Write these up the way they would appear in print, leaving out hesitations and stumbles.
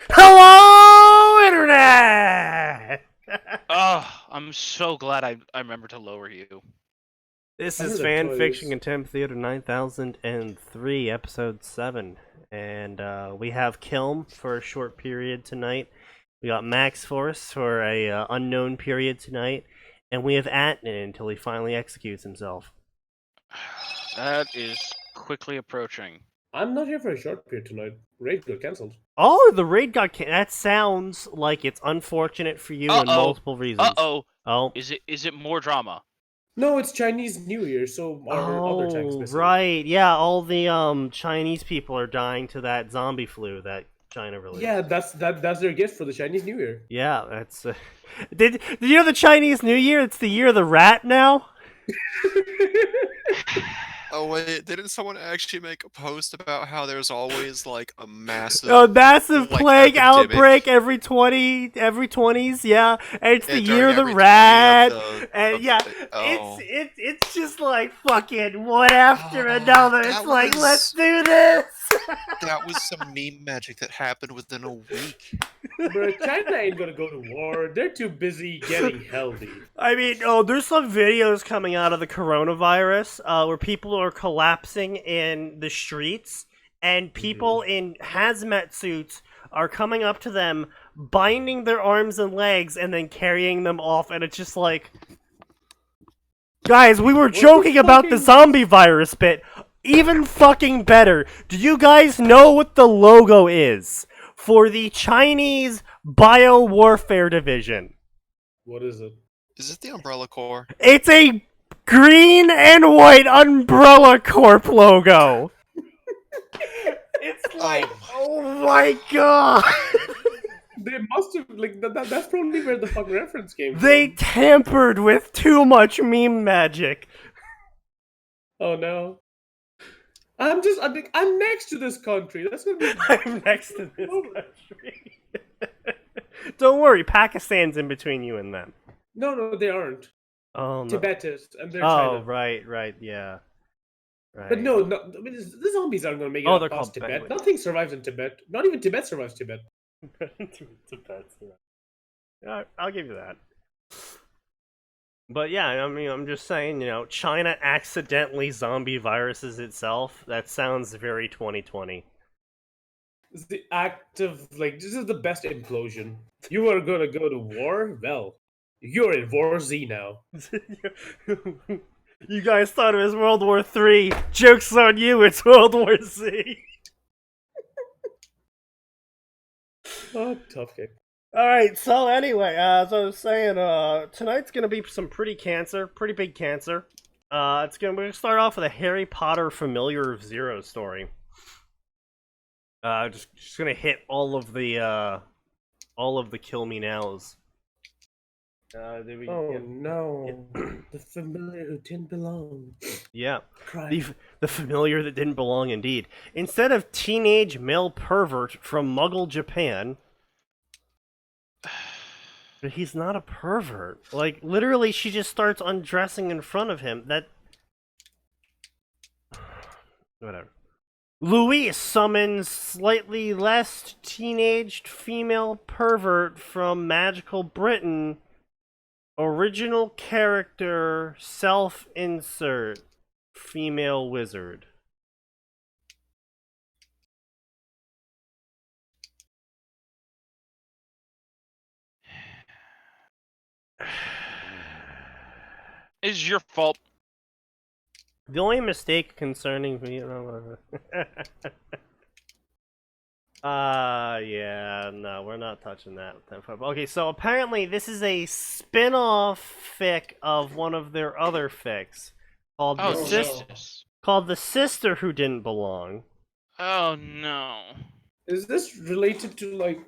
Hello, Internet! Oh, I'm so glad I remembered to lower you. This I is heard the Fanfiction toys. Contempt Theater 9003, Episode 7. And we have Kilm for a short period tonight. We got Max Force for a unknown period tonight. And we have Atin until he finally executes himself. That is quickly approaching. I'm not here for a short period tonight. Raid got cancelled. Oh, the raid that sounds like it's unfortunate for you in Uh-oh. multiple reasons. Oh. Is it more drama? No, it's Chinese New Year, so our other tank's Oh, missing. right. Yeah, all the Chinese people are dying to that zombie flu that China released. Yeah, that's their gift for the Chinese New Year. Yeah, that's did you know the Chinese New Year? It's the year of the rat now. Oh wait, didn't someone actually make a post about how there's always like a massive, A massive like, plague epidemic? outbreak every 20s, yeah. And it's the Yeah, year of the during every 20 rat. of the- And of yeah, the- oh. it's just like fucking one after another. It's that like, was- let's do this. That was some meme magic that happened within a week. Bro, China ain't gonna go to war. They're too busy getting healthy. I mean, oh, there's some videos coming out of the coronavirus where people are collapsing in the streets, and people in hazmat suits are coming up to them, binding their arms and legs, and then carrying them off, and it's just like... Guys, we were joking about the zombie virus bit. Even fucking better. Do you guys know what the logo is for the Chinese Biowarfare Division? What is it? Is it the Umbrella Corps? It's a green and white Umbrella Corp logo. It's like, oh my god. They must have that's probably where the fucking reference came They from. tampered with too much meme magic. Oh no. I'm next to this country. That's gonna be. I'm next to this country. Don't worry, Pakistan's in between you and them. No, they aren't. Oh no. Tibet is, and they're Oh, China. right, yeah. Right. But no, I mean, the zombies aren't gonna make it Oh, up they're past called Tibet. penguins. Nothing survives in Tibet. Not even Tibet survives Tibet. Tibet's right. I'll give you that. But yeah, I mean, I'm just saying, you know, China accidentally zombie viruses itself. That sounds very 2020. It's the act of this is the best implosion. You are gonna go to war? Well, you're in War Z now. You guys thought it was World War III. Joke's on you, it's World War Z. Oh, tough kick. Alright, so anyway, as I was saying, tonight's gonna be some pretty big cancer. We're gonna start off with a Harry Potter Familiar of Zero story. Just gonna hit all of the kill me nows. No, the familiar who didn't belong. Yeah, Cry. the familiar that didn't belong indeed. Instead of teenage male pervert from Muggle Japan, but he's not a pervert. Like, literally, she just starts undressing in front of him. Whatever. Luis summons slightly less teenaged female pervert from magical Britain. Original character, self-insert, female wizard. It's your fault. The only mistake concerning me... yeah, no, we're not touching that. Okay, so apparently this is a spin-off fic of one of their other fics called Oh, no. Jesus. called The Sister Who Didn't Belong. Oh, no. Is this related to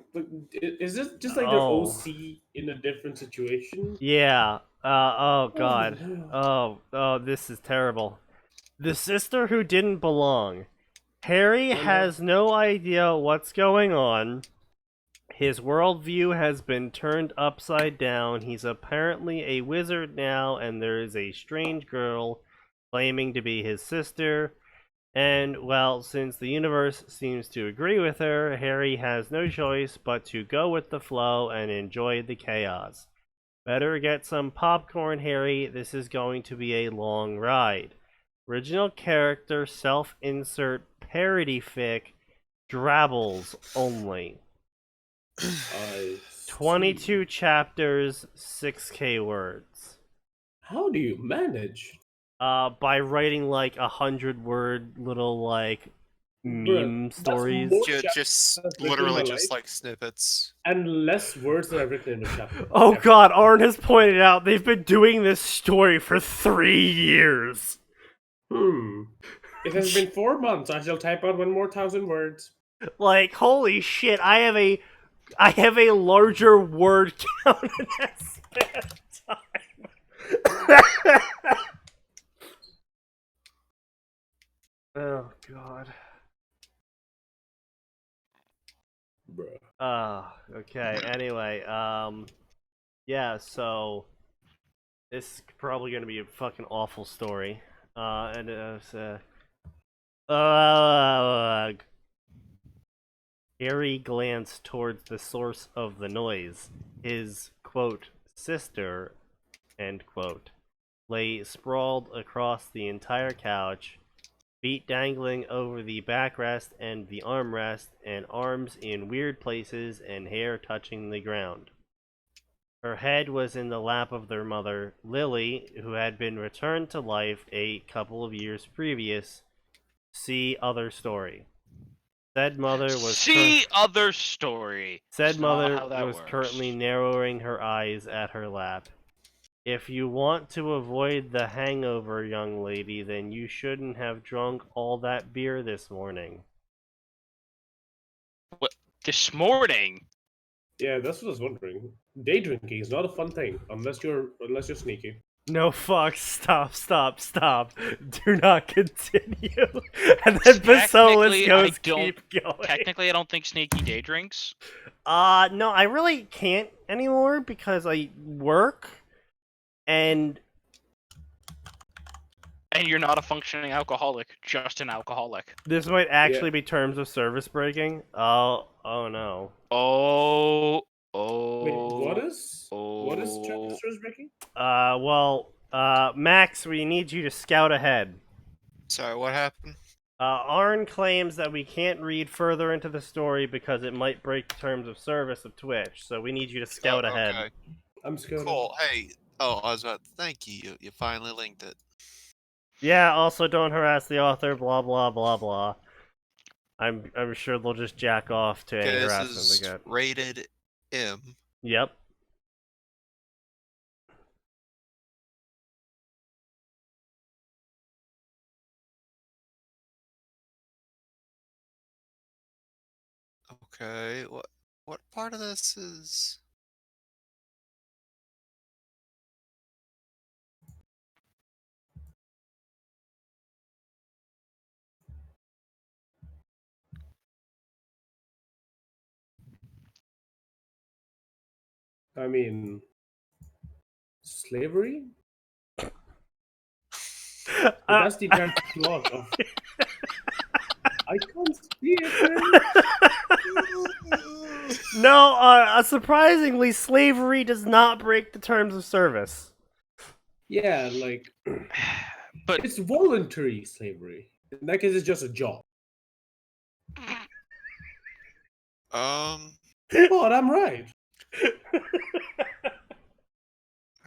is this just like their Oh. OC in a different situation? Yeah. Oh god. no. Oh, this is terrible. The Sister Who Didn't Belong. Harry has no idea what's going on. His worldview has been turned upside down. He's apparently a wizard now, and there is a strange girl claiming to be his sister. And, well, since the universe seems to agree with her, Harry has no choice but to go with the flow and enjoy the chaos. Better get some popcorn, Harry. This is going to be a long ride. Original character self-insert parody fic, Drabbles only. 22 chapters, 6K words. How do you manage? By writing like 100-word little like meme That's stories. more Just chapters than literally my just life. like snippets. And less words than I've written in a chapter. Oh god, Arn has pointed out they've been doing this story for 3 years. It has been 4 months. I shall type out 1,000 more words. Like, holy shit, I have a larger word count in that span of time. Oh god. Bruh. Okay, anyway, yeah, so this is probably gonna be a fucking awful story. And Harry glanced towards the source of the noise. His, quote, sister, end quote, lay sprawled across the entire couch, feet dangling over the backrest and the armrest, and arms in weird places and hair touching the ground. Her head was in the lap of their mother, Lily, who had been returned to life a couple of years previous. See other story. Said mother was other story. Said It's not mother how that was works. currently narrowing her eyes at her lap. If you want to avoid the hangover, young lady, then you shouldn't have drunk all that beer this morning. What? This morning? Yeah, that's what I was wondering. Day drinking is not a fun thing unless you're sneaky. No, fuck, stop. Do not continue. And then Basolis goes, keep going. Technically, I don't think Sneaky day drinks. No, I really can't anymore because I work, and you're not a functioning alcoholic, just an alcoholic. this might actually be terms of service breaking. Oh no. Wait, what is service breaking? Max, we need you to scout ahead. Sorry, what happened? Arn claims that we can't read further into the story because it might break terms of service of Twitch, so we need you to scout ahead. Okay. I'm scared. Cool. Hey. Oh, I was about. Thank you. You finally linked it. Yeah, also don't harass the author, blah blah blah blah. I'm sure they'll just jack off to any Okay, this harassment is they get. rated M. Yep. Okay. What part of this is? I mean, slavery? That's the entire plot of. I can't see it. No, surprisingly, slavery does not break the terms of service. Yeah, like, But it's voluntary slavery. In that case, it's just a job. But I'm right.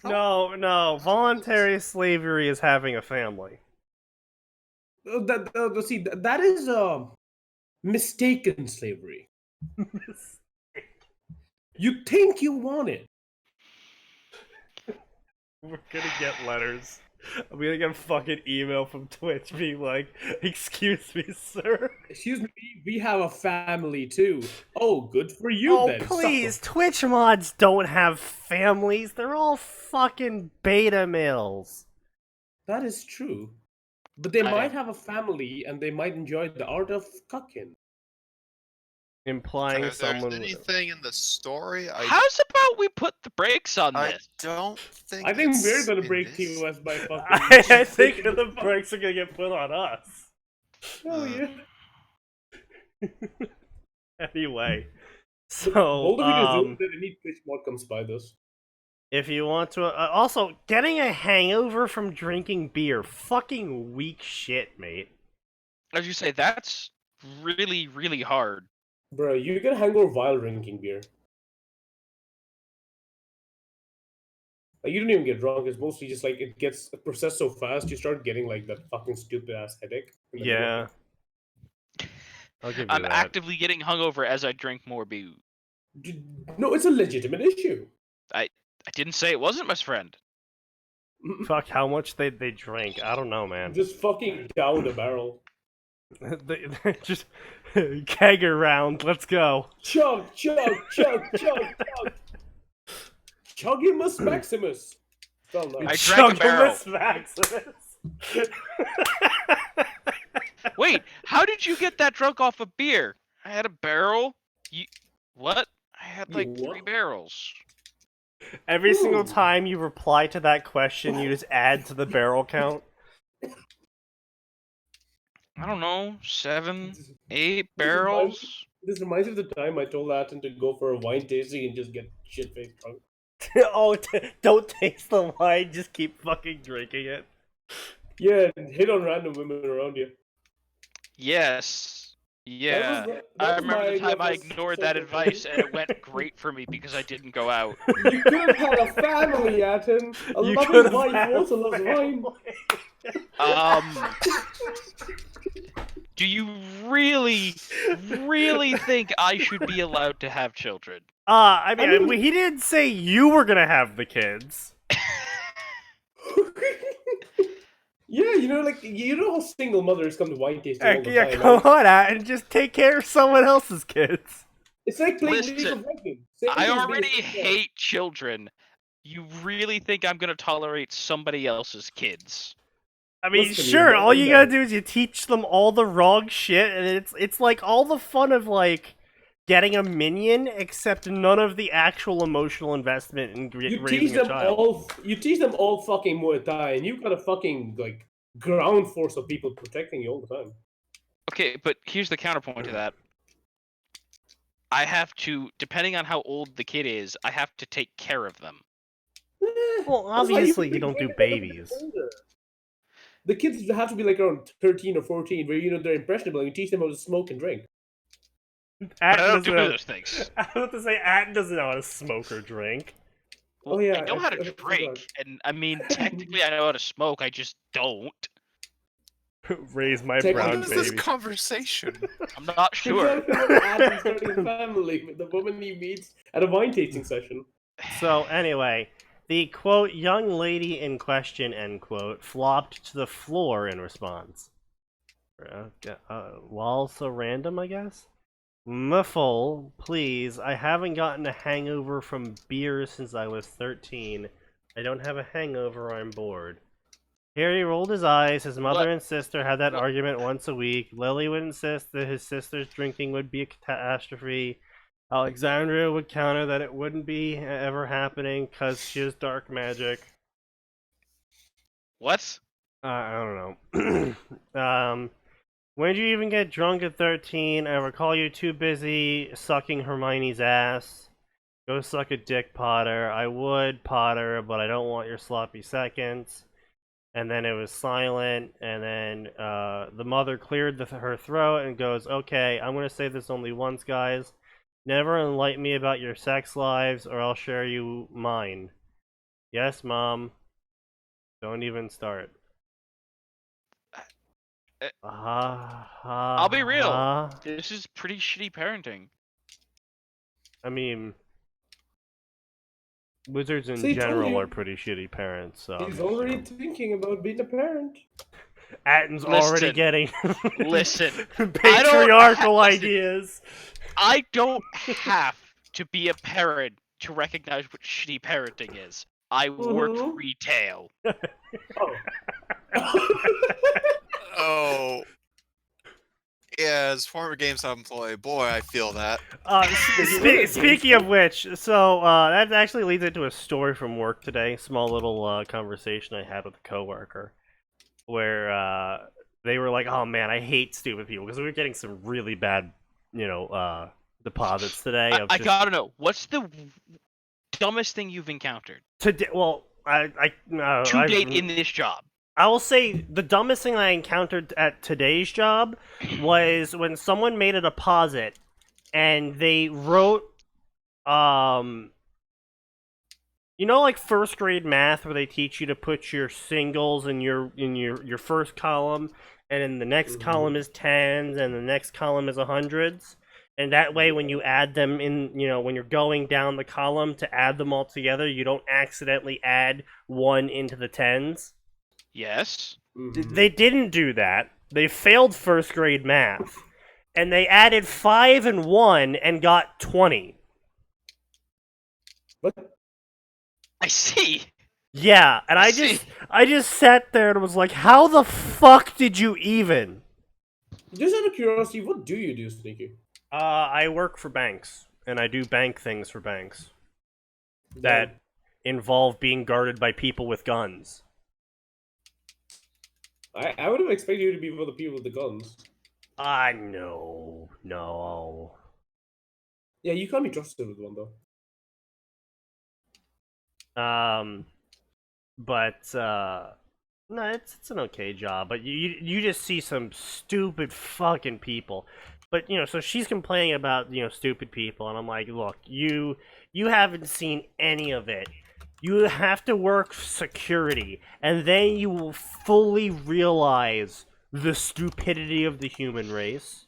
No, voluntary slavery is having a family. That is mistaken slavery. You think you want it. We're gonna get letters. I'm gonna get a fucking email from Twitch being like, "Excuse me, sir." Excuse me, we have a family too. Oh, good for you Oh, then. please, Twitch mods don't have families. They're all fucking beta males. That is true. But they might have a family and they might enjoy the art of cucking. Implying If there's someone. anything in the story, how's about we put the brakes on I this? don't think. I think we're it's gonna in break this. TOS by fucking. I think the brakes are gonna get put on us. Oh yeah. Anyway, so Bold of you to assume that any Twitch mod comes by this. if you want to, also getting a hangover from drinking beer, fucking weak shit, mate. As you say, that's really, really hard. Bro, you get a hangover while drinking beer. Like, you don't even get drunk. It's mostly just like it gets processed so fast, you start getting like that fucking stupid ass headache. And then you Yeah, wake up. I'll give you I'm that. actively getting hungover as I drink more beer. No, it's a legitimate issue. I didn't say it wasn't, my friend. Fuck, how much they drink? I don't know, man. Just fucking down the barrel. they just keg around. Let's go. Chug, chug, chug, chug, chug. Chuggimus Maximus. Spell that. I drank a barrel. Chuggimus Maximus. Wait, how did you get that drunk off a beer? I had a barrel. You what? I had You like 3 what? barrels. Every single Ooh. time you reply to that question, you just add to the barrel count. I don't know, 7, 8 reminds- barrels. This reminds me of the time I told Atin to go for a wine tasting and just get shit faced drunk. Oh, don't taste the wine, just keep fucking drinking it. Yeah, and hit on random women around you. Yes. Yeah. that I was remember my the time I idea for ignored that social advice and media. it went great for me because I didn't go out. You could have had a family, Atin. A You loving could've wife had who a also loves wine. Do you really, really think I should be allowed to have children? I I mean, mean- he didn't say you were gonna have the kids. Yeah, you know, like you know how single mothers come to wine tasting all the Yeah, time. come right? on, and just take care of someone else's kids. It's like playing League Listen, of Legends. Same I thing as already being a single. hate children. You really think I'm gonna tolerate somebody else's kids? I mean, Listen, sure, you're all you gotta not- do is you teach them all the wrong shit, and it's like all the fun of like getting a minion, except none of the actual emotional investment in You teach raising a them child. all. You teach them all fucking Muay Thai, and you got a fucking like ground force of people protecting you all the time. Okay, but here's the counterpoint to that. I have to, depending on how old the kid is, I have to take care of them. Well, That's why obviously can you don't do bring them up a bit babies. older. The kids have to be like around 13 or 14, where you know they're impressionable, and you teach them how to smoke and drink. But I don't do know. those things. I was about to say, Atten doesn't know how to smoke or drink. Well, Oh, yeah, I know how to I forgot. drink, and I mean, technically I know how to smoke, I just don't. Raise my Take- What brown is this baby. conversation? I'm not sure. Adam starting a family with the woman he meets at a wine tasting session. So anyway, the quote young lady in question end quote flopped to the floor in response. While so random, I guess. Muffle, please. I haven't gotten a hangover from beer since I was 13. I don't have a hangover. I'm bored. Harry rolled his eyes. His mother What? and sister had that What? argument once a week. Lily would insist that his sister's drinking would be a catastrophe. Alexandria would counter that it wouldn't be ever happening because she has dark magic. What? I don't know. When did you even get drunk at 13? I recall you too busy sucking Hermione's ass. Go suck a dick, Potter. I would, Potter, but I don't want your sloppy seconds. And then it was silent, and then the mother cleared her throat and goes, okay, I'm going to say this only once, guys. Never enlighten me about your sex lives, or I'll share you mine. Yes, Mom. Don't even start. I'll be real. This is pretty shitty parenting. I mean, wizards in See, told general you. are pretty shitty parents, so. He's already thinking about being a parent. Atten's already Listen. getting Listen, patriarchal listen. ideas. I don't have to be a parent to recognize what shitty parenting is. I work Mhm. retail. Oh. Yeah, as former GameStop employee, boy, I feel that. Speaking of which, so that actually leads into a story from work today. Small little conversation I had with a coworker, where they were like, "Oh man, I hate stupid people," because we were getting some really bad, deposits today. I gotta know, what's the dumbest thing you've encountered Today, well, to date in this job? I will say the dumbest thing I encountered at today's job was when someone made a deposit and they wrote, like first grade math where they teach you to put your singles in your first column, and then the next column is tens, and the next column is hundreds. And that way, when you add them in, when you're going down the column to add them all together, you don't accidentally add 1 into the tens. Yes. They didn't do that. They failed first grade math. And they added 5 and 1 and got 20. What? I see. Yeah, and I just sat there and was like, how the fuck did you even? Just out of curiosity, what do you do, Sneaky? I work for banks, and I do bank things for banks that involve being guarded by people with guns. I would have expected you to be one of the people with the guns. No. Yeah, you can't be trusted with one, though. No, it's an okay job, but you just see some stupid fucking people. But so she's complaining about stupid people, and I'm like, look, you haven't seen any of it. You have to work security, and then you will fully realize the stupidity of the human race.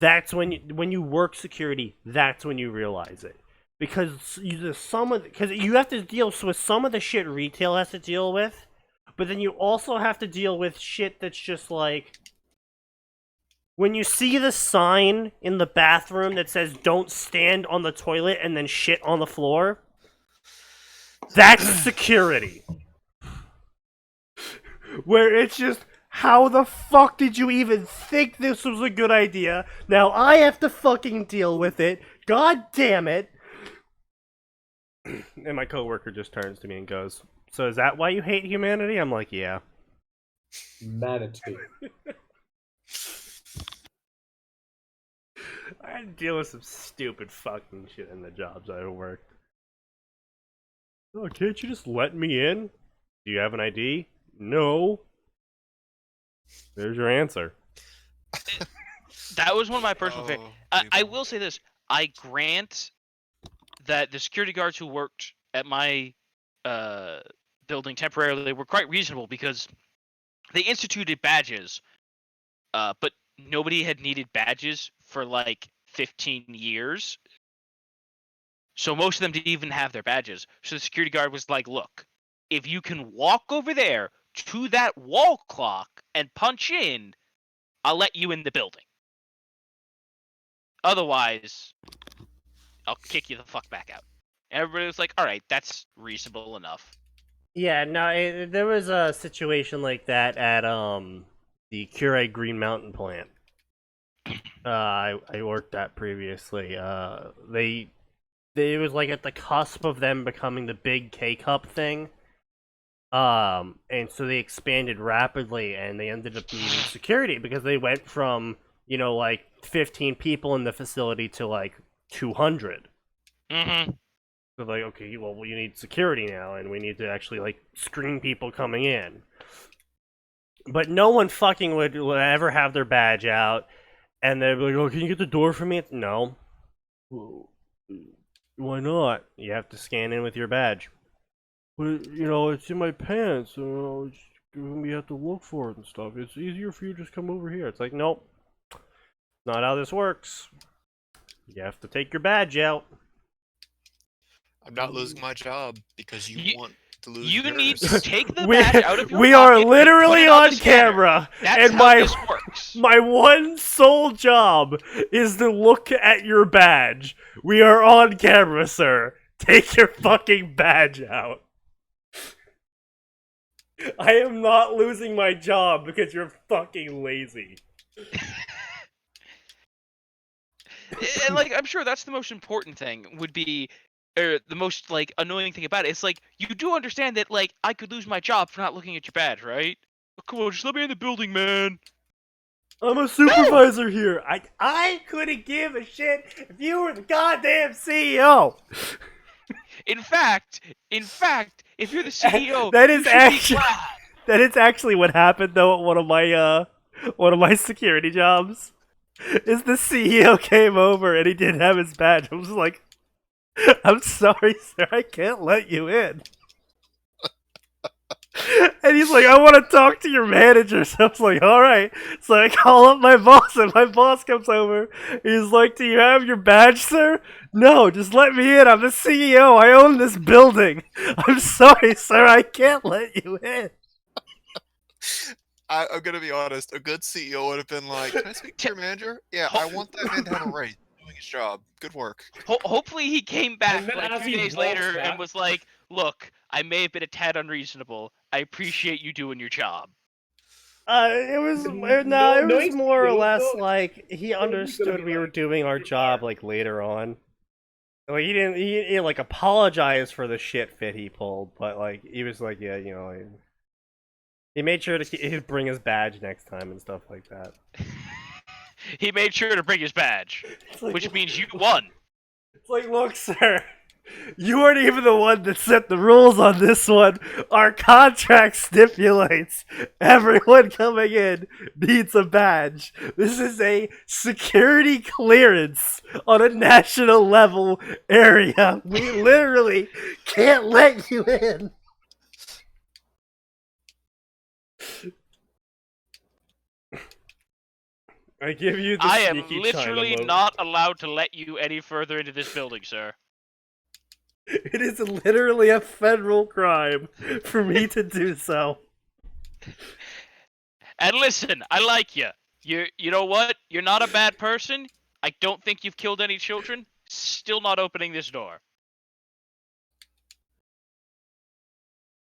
That's when you work security. That's when you realize it, because you have to deal with some of the shit retail has to deal with, but then you also have to deal with shit that's just like, when you see the sign in the bathroom that says "Don't stand on the toilet and then shit on the floor," that's security. Where it's just, how the fuck did you even think this was a good idea? Now I have to fucking deal with it. God damn it. And my coworker just turns to me and goes, "So is that why you hate humanity?" I'm like, "Yeah." Manatee. I had to deal with some stupid fucking shit in the jobs I worked. Oh, can't you just let me in? Do you have an ID? No. There's your answer. That was one of my personal favorites. I people. will say this. I grant that the security guards who worked at my building temporarily were quite reasonable, because they instituted badges, but nobody had needed badges for like 15 years. So most of them didn't even have their badges. So the security guard was like, look, if you can walk over there to that wall clock and punch in, I'll let you in the building. Otherwise, I'll kick you the fuck back out. And everybody was like, alright, that's reasonable enough. Yeah, no, there was a situation like that at the Cure Green Mountain plant. I worked at previously. It was like at the cusp of them becoming the big K-Cup thing. And so they expanded rapidly, and they ended up needing security because they went from, like 15 people in the facility to like 200. Mm-hmm. So like, okay, well, you need security now, and we need to actually like screen people coming in. But no one fucking would ever have their badge out, and they'd be like, "Oh, can you get the door for me?" No. Why not? You have to scan in with your badge. But, it's in my pants, so we have to look for it and stuff. It's easier for you to just come over here. It's like, nope. Not how this works. You have to take your badge out. I'm not losing my job because you want to lose You yours. need to take the badge out of your We pocket are and put literally it on the scanner. camera, That's and how my this works. my one sole job is to look at your badge. We are on camera, sir. Take your fucking badge out. I am not losing my job because you're fucking lazy. And like, I'm sure that's the most important thing would be, or the most like annoying thing about it. It's like, you do understand that like I could lose my job for not looking at your badge, right? Come on, just let me in the building, man. I'm a supervisor here. I couldn't give a shit if you were the goddamn CEO. In fact, if you're the CEO, That you is should actually be glad. that is actually what happened though at one of my security jobs. Is the CEO came over and he didn't have his badge. I was like, I'm sorry, sir, I can't let you in. And he's like, I want to talk to your manager. So I was like, all right. So I call up my boss, and my boss comes over. He's like, do you have your badge, sir? No, just let me in. I'm the CEO. I own this building. I'm sorry, sir. I can't let you in. I'm gonna be honest. A good CEO would have been like, "Can I speak to your manager? Yeah, I want that man to have a raise. Doing his job. Good work." Hopefully he came back And then like as 2 he days walks later back- and was like, "Look, I may have been a tad unreasonable. I appreciate you doing your job." It was No- it was knowing more or CEO, less though, like he gonna understood be we were like, doing our "Good job work." like later on. Like he like apologized for the shit fit he pulled, but like he was like, yeah, you know, he made sure he'd bring his badge next time and stuff like that. He made sure to bring his badge, It's like, which means you won. it's like, look, sir, you weren't even the one that set the rules on this one. Our contract stipulates everyone coming in needs a badge. This is a security clearance on a national level area. We literally can't let you in. I give you the I am sneaky literally China not allowed to let you any further into this building, sir. It is literally a federal crime for me to do so. And listen, I like you. You know what? You're not a bad person. I don't think you've killed any children. Still not opening this door.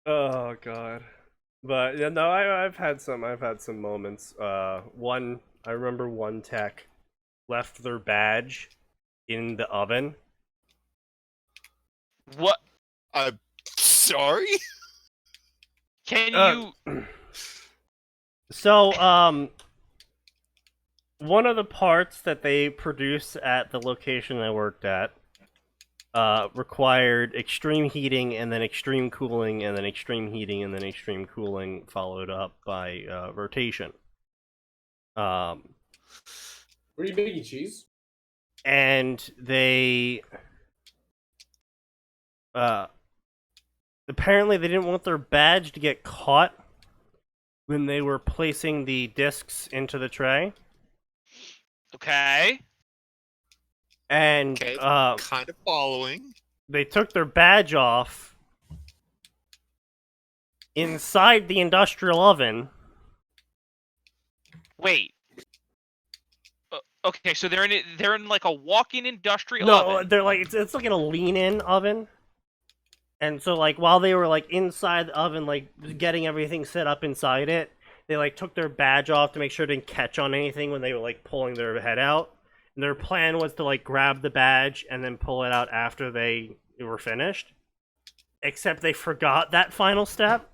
Oh god. But yeah, no, I've had some moments. One, I remember one tech left their badge in the oven. What? I'm sorry. Can you? So, one of the parts that they produce at the location I worked at required extreme heating and then extreme cooling and then extreme heating and then extreme cooling followed up by rotation. Were you making cheese? And they apparently they didn't want their badge to get caught when they were placing the discs into the tray. Okay. And Okay, kind of following. they took their badge off inside the industrial oven. Wait. Okay, so they're in like a walk-in industrial No, oven. they're like it's like in a lean-in oven. And so like while they were like inside the oven, like getting everything set up inside it, they like took their badge off to make sure it didn't catch on anything when they were like pulling their head out. And their plan was to like grab the badge and then pull it out after they were finished. Except they forgot that final step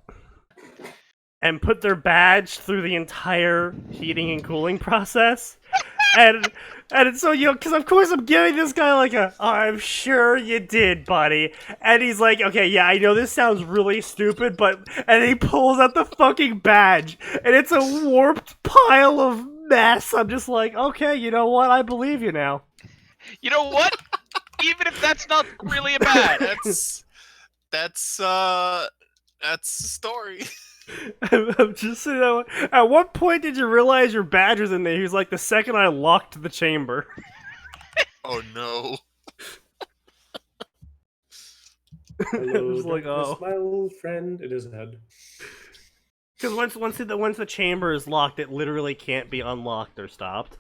and put their badge through the entire heating and cooling process. And so, you know, because of course I'm giving this guy like I'm sure you did, buddy. And he's like, okay, yeah, I know this sounds really stupid, but, and he pulls out the fucking badge, and it's a warped pile of mess. I'm just like, okay, you know what? I believe you now. You know what? Even if that's not really a bad. That's the story. I'm just, you know, at what point did you realize your badge was in there? He was like, the second I locked the chamber. Oh no. Hello, It was like, darkness, oh. my old friend in his head. Because once the chamber is locked, it literally can't be unlocked or stopped.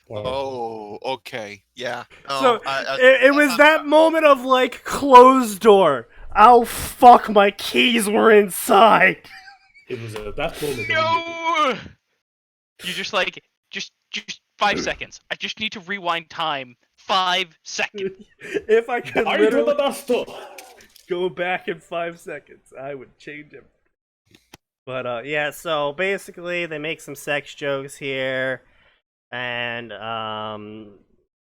Oh, okay. Yeah. So No, it was that moment of like closed door. Oh fuck! My keys were inside. It was at that moment. No! You just like just 5 seconds. I just need to rewind time 5 seconds. If I could Are you the literally bastard? go back in 5 seconds, I would change him. But yeah, so basically they make some sex jokes here, and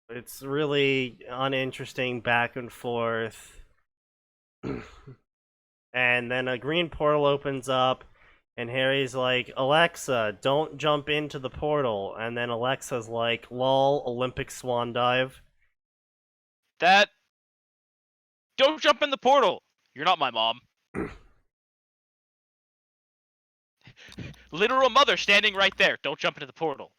it's really uninteresting back and forth. And then a green portal opens up, and Harry's like, Alexa, don't jump into the portal. And then Alexa's like, lol, Olympic swan dive. That. Don't jump in the portal. You're not my mom. Literal mother standing right there. Don't jump into the portal.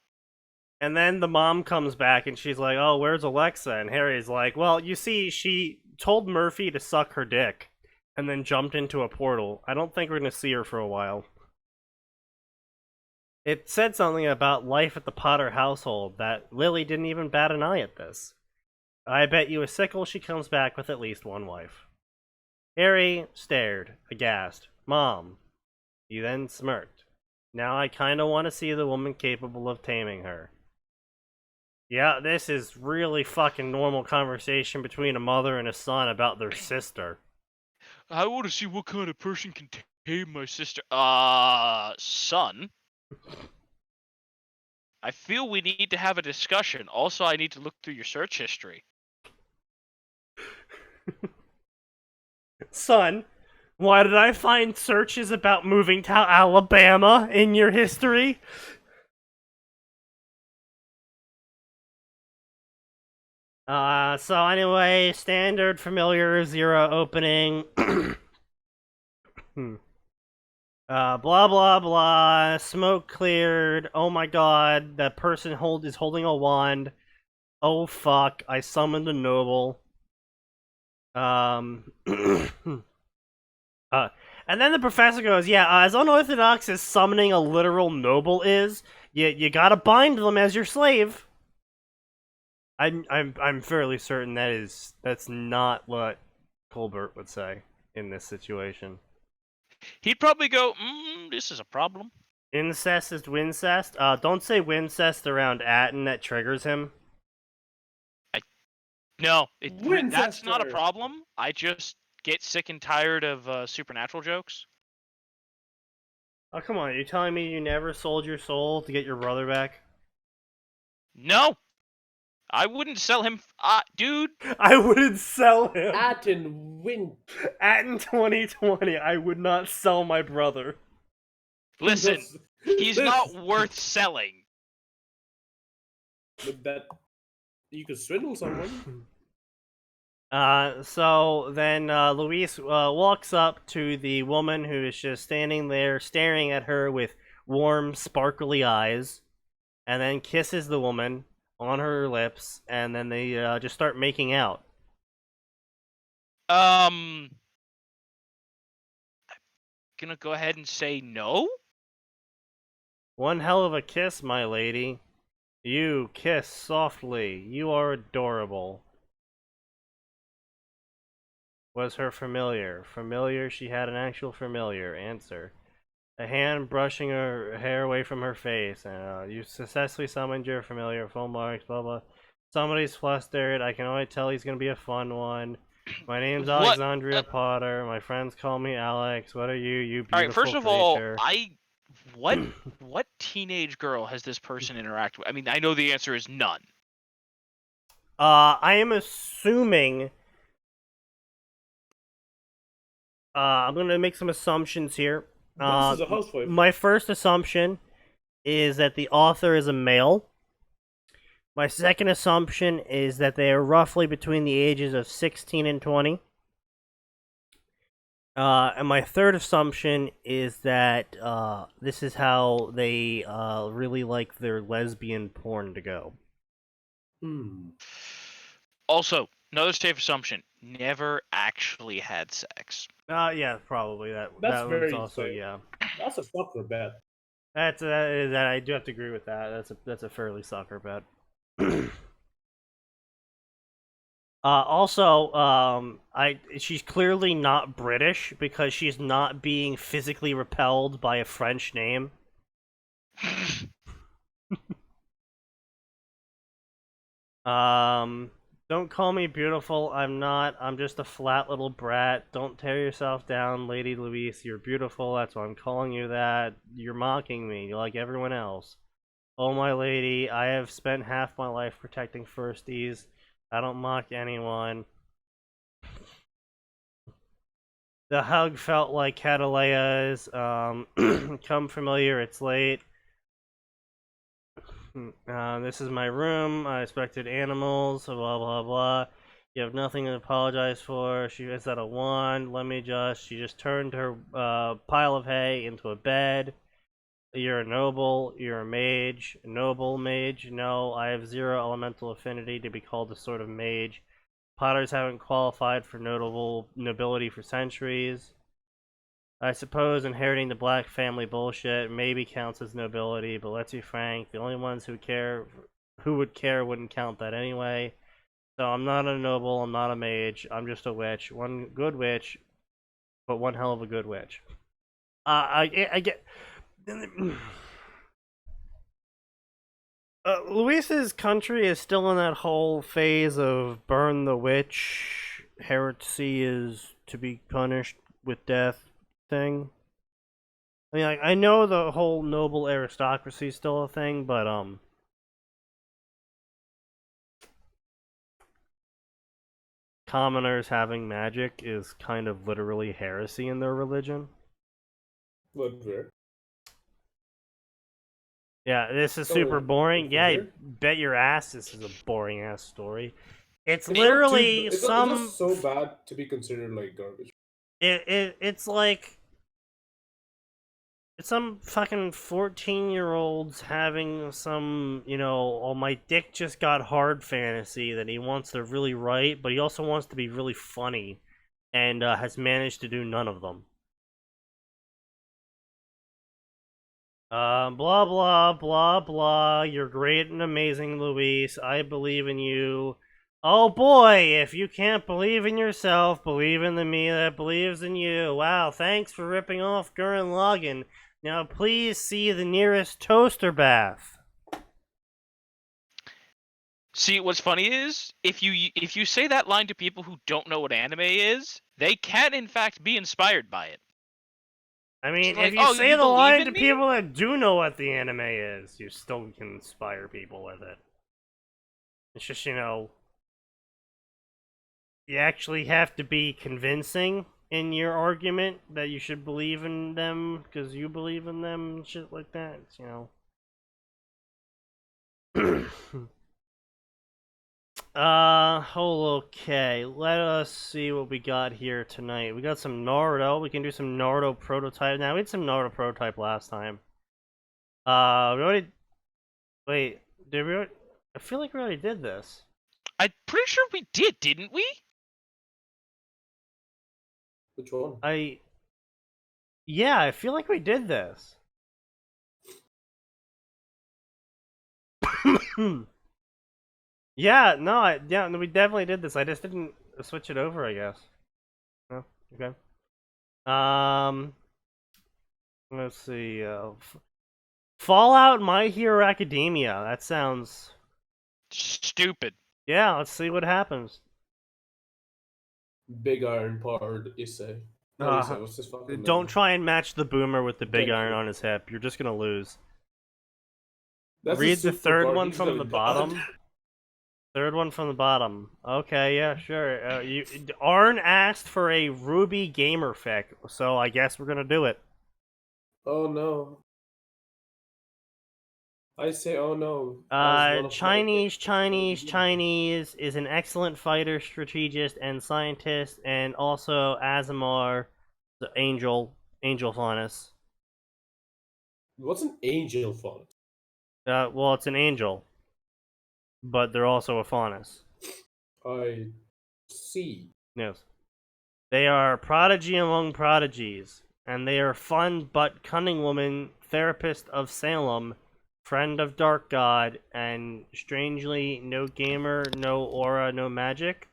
And then the mom comes back and she's like, oh, where's Alexa? And Harry's like, well, you see, she told Murphy to suck her dick and then jumped into a portal. I don't think we're going to see her for a while. It said something about life at the Potter household that Lily didn't even bat an eye at this. I bet you a sickle she comes back with at least one wife. Harry stared, aghast. Mom. He then smirked. Now I kinda want to see the woman capable of taming her. Yeah, this is really fucking normal conversation between a mother and a son about their sister. I want to see what kind of person can tame my sister. Son? I feel we need to have a discussion. Also, I need to look through your search history. Son, why did I find searches about moving to Alabama in your history? So anyway, standard familiar 0 opening. Blah blah blah, smoke cleared, oh my god, that person is holding a wand. Oh fuck, I summoned a noble. And then the professor goes, yeah, as unorthodox as summoning a literal noble is, you gotta bind them as your slave. I'm fairly certain that's not what Colbert would say in this situation. He'd probably go, this is a problem. Incest is wincest. Don't say wincest around Atin, that triggers him. No, that's not a Winchester. problem. I just get sick and tired of supernatural jokes. Oh, come on, you're telling me you never sold your soul to get your brother back? No! I wouldn't sell him, dude. I wouldn't sell him. Atin win. Atin 2020, I would not sell my brother. Listen, he's not worth selling. But that you could swindle someone. So then Luis walks up to the woman who is just standing there staring at her with warm, sparkly eyes, and then kisses the woman on her lips, and then they just start making out. I'm gonna go ahead and say no. One hell of a kiss, my lady. You kiss softly. You are adorable. Was her familiar? Familiar, she had an actual familiar. Answer. A hand brushing her hair away from her face. You successfully summoned your familiar. Full marks, blah blah. Somebody's flustered. I can already tell he's gonna be a fun one. My name's What? Alexandria Potter. My friends call me Alex. What are you? You beautiful Alright, first of all, creature. what teenage girl has this person interacted with? I mean, I know the answer is none. I am assuming. I'm gonna make some assumptions here. This is a housewife. My first assumption is that the author is a male. My second assumption is that they are roughly between the ages of 16 and 20. And my third assumption is that this is how they really like their lesbian porn to go. Also, another safe assumption: never actually had sex. Yeah, probably that. That's that very one's also safe. yeah. That's a sucker bet. That I do have to agree with that. That's a fairly sucker bet. Also, she's clearly not British because she's not being physically repelled by a French name. Don't call me beautiful. I'm not. I'm just a flat little brat. Don't tear yourself down, Lady Louise. You're beautiful. That's why I'm calling you that. You're mocking me like everyone else. Oh, my lady, I have spent half my life protecting firsties. I don't mock anyone. The hug felt like Catalea's. Come familiar, it's late. This is my room. I expected animals, blah, blah, blah. You have nothing to apologize for. She is at a wand. She just turned her pile of hay into a bed. You're a noble. You're a mage. Noble mage. No, I have 0 elemental affinity to be called a sort of mage. Potters haven't qualified for notable nobility for centuries. I suppose inheriting the black family bullshit maybe counts as nobility, but let's be frank, the only ones who would care wouldn't count that anyway. So I'm not a noble, I'm not a mage, I'm just a witch. One good witch, but one hell of a good witch. I get... Luis's country is still in that whole phase of burn the witch, heresy is to be punished with death thing. I mean, I know the whole noble aristocracy is still a thing, but commoners having magic is kind of literally heresy in their religion. What weird. Yeah, this is super boring. Yeah, I bet your ass this is a boring ass story. It's literally it's just so bad to be considered like garbage. It's like it's some fucking 14-year-olds having some, oh, my dick just got hard fantasy that he wants to really write, but he also wants to be really funny, and has managed to do none of them. Blah, blah, blah, blah. You're great and amazing, Luis. I believe in you. Oh boy, if you can't believe in yourself, believe in the me that believes in you. Wow, thanks for ripping off Gurren Lagann. Now please see the nearest toaster bath. See, what's funny is, if you say that line to people who don't know what anime is, they can in fact be inspired by it. I mean, like, if you say the line to me? people that do know what the anime is, you still can inspire people with it. It's just, you actually have to be convincing in your argument that you should believe in them because you believe in them and shit like that. It's, okay. Let us see what we got here tonight. We got some Naruto. We can do some Naruto prototype. Now, we had some Naruto prototype last time. We already... Wait, did we already... I feel like we already did this. I'm pretty sure we did, didn't we? Which one? Yeah, I feel like we did this. Yeah, no, we definitely did this. I just didn't switch it over, I guess. Oh, okay. Let's see. Fallout My Hero Academia. That sounds stupid. Yeah, let's see what happens. Big iron powered Issei. What's this fucking don't name? try and match the boomer with the big iron on his hip. You're just gonna lose. That's Read the third part. one He's from really the bad. bottom. Third one from the bottom. Okay, yeah, sure. Arn asked for a Ruby gamer fic, so I guess we're gonna do it. Oh no. I say, oh no. Chinese is an excellent fighter, strategist, and scientist, and also Azamar, the angel faunus. What's an angel font? Well, it's an angel, but they're also a faunus. I see. Yes. They are a prodigy among prodigies, and they are fun but cunning woman, therapist of Salem, friend of Dark God, and strangely, no gamer, no aura, no magic.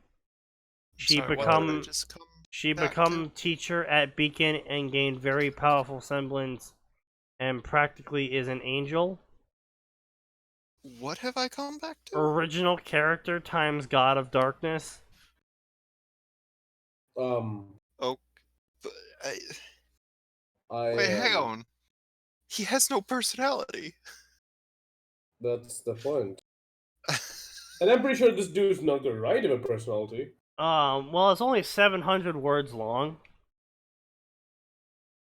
She become teacher at Beacon and gained very powerful semblance, and practically is an angel. What have I come back to? Original character times God of Darkness. Oh, but I wait, hang on. He has no personality. That's the point. And I'm pretty sure this dude's not gonna write him a personality. Well, it's only 700 words long.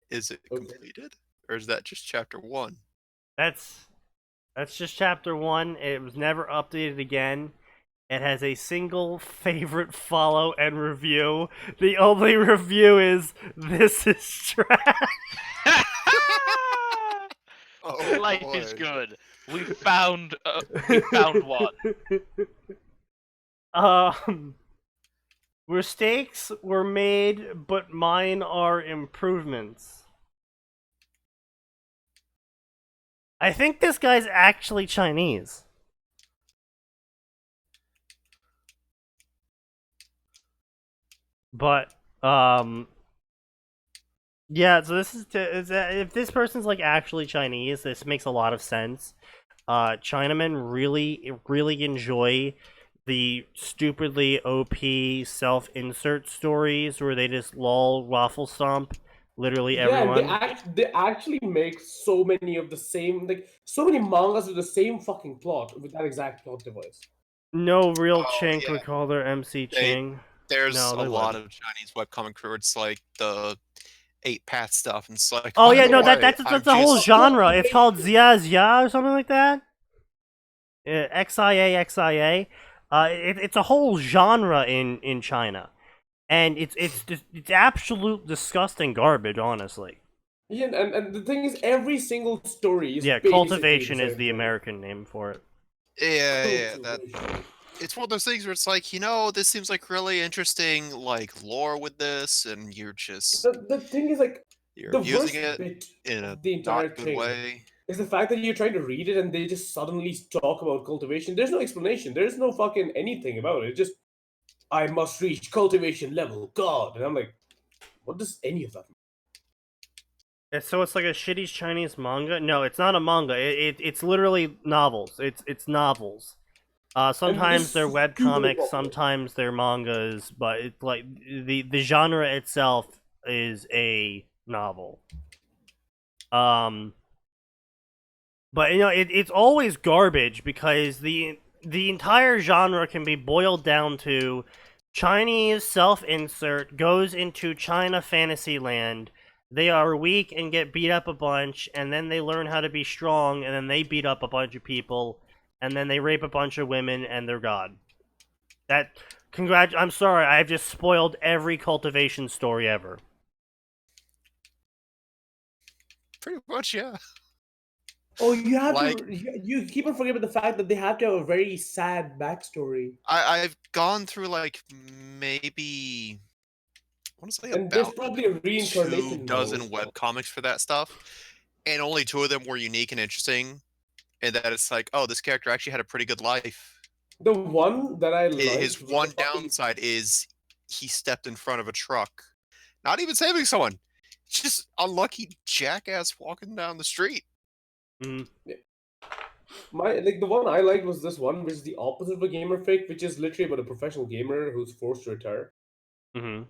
Is it Okay. completed, or is that just chapter 1? That's just chapter 1. It was never updated again. It has a single favorite, follow, and review. The only review is, "This is trash." Oh, Life is boy. good. We found one. Mistakes were made, but mine are improvements. I think this guy's actually Chinese. But, yeah, so this if this person's like actually Chinese, this makes a lot of sense. Chinamen really enjoy the stupidly OP self-insert stories where they just lol waffle stomp literally everyone. They actually make so many of the same, like, so many mangas with the same fucking plot, with that exact plot device. No real Oh, chink yeah. would call their MC Ching. There's No, a they lot wouldn't. of Chinese webcomic where it's like the 8-path stuff, and it's like, Oh by yeah, the no, way, that's a whole genre. It's called Zia Zia or something like that. XIA XIA. It's a whole genre in China, and it's absolute disgusting garbage, honestly. Yeah, and the thing is, every single story is Yeah, basically cultivation the is same the thing. American name for it. Yeah, that Cultivation. it's one of those things where it's like, this seems like really interesting, like lore with this, and The thing is, like, you're the abusing worst it bit in a of the entire not good thing way. is the fact that you're trying to read it and they just suddenly talk about cultivation. There's no explanation. There's no fucking anything about it. It's just, I must reach cultivation level, God. And I'm like, what does any of that mean? It's like a shitty Chinese manga. No, it's not a manga. It's literally novels. It's novels. And Sometimes this they're is stupidly webcomics, popular. sometimes they're mangas, but it's like the genre itself is a novel. Um, but it's always garbage because the entire genre can be boiled down to Chinese self-insert goes into China fantasy land. They are weak and get beat up a bunch, and then they learn how to be strong, and then they beat up a bunch of people, and then they rape a bunch of women, and they're God. I'm sorry, I've just spoiled every cultivation story ever. Pretty much, yeah. Oh, you have Like, to. You keep on forgetting about the fact that they have to have a very sad backstory. I've gone through like maybe I want to say And there's about probably a 2 reincarnation dozen mode. webcomics for that stuff, and only 2 of them were unique and interesting. And that it's like, oh, this character actually had a pretty good life. The one that I His liked was the one fucking. downside is he stepped in front of a truck, not even saving someone, just unlucky jackass walking down the street. Mm-hmm. The one I liked was this one, which is the opposite of a gamer fake, which is literally about a professional gamer who's forced to retire, Mm-hmm.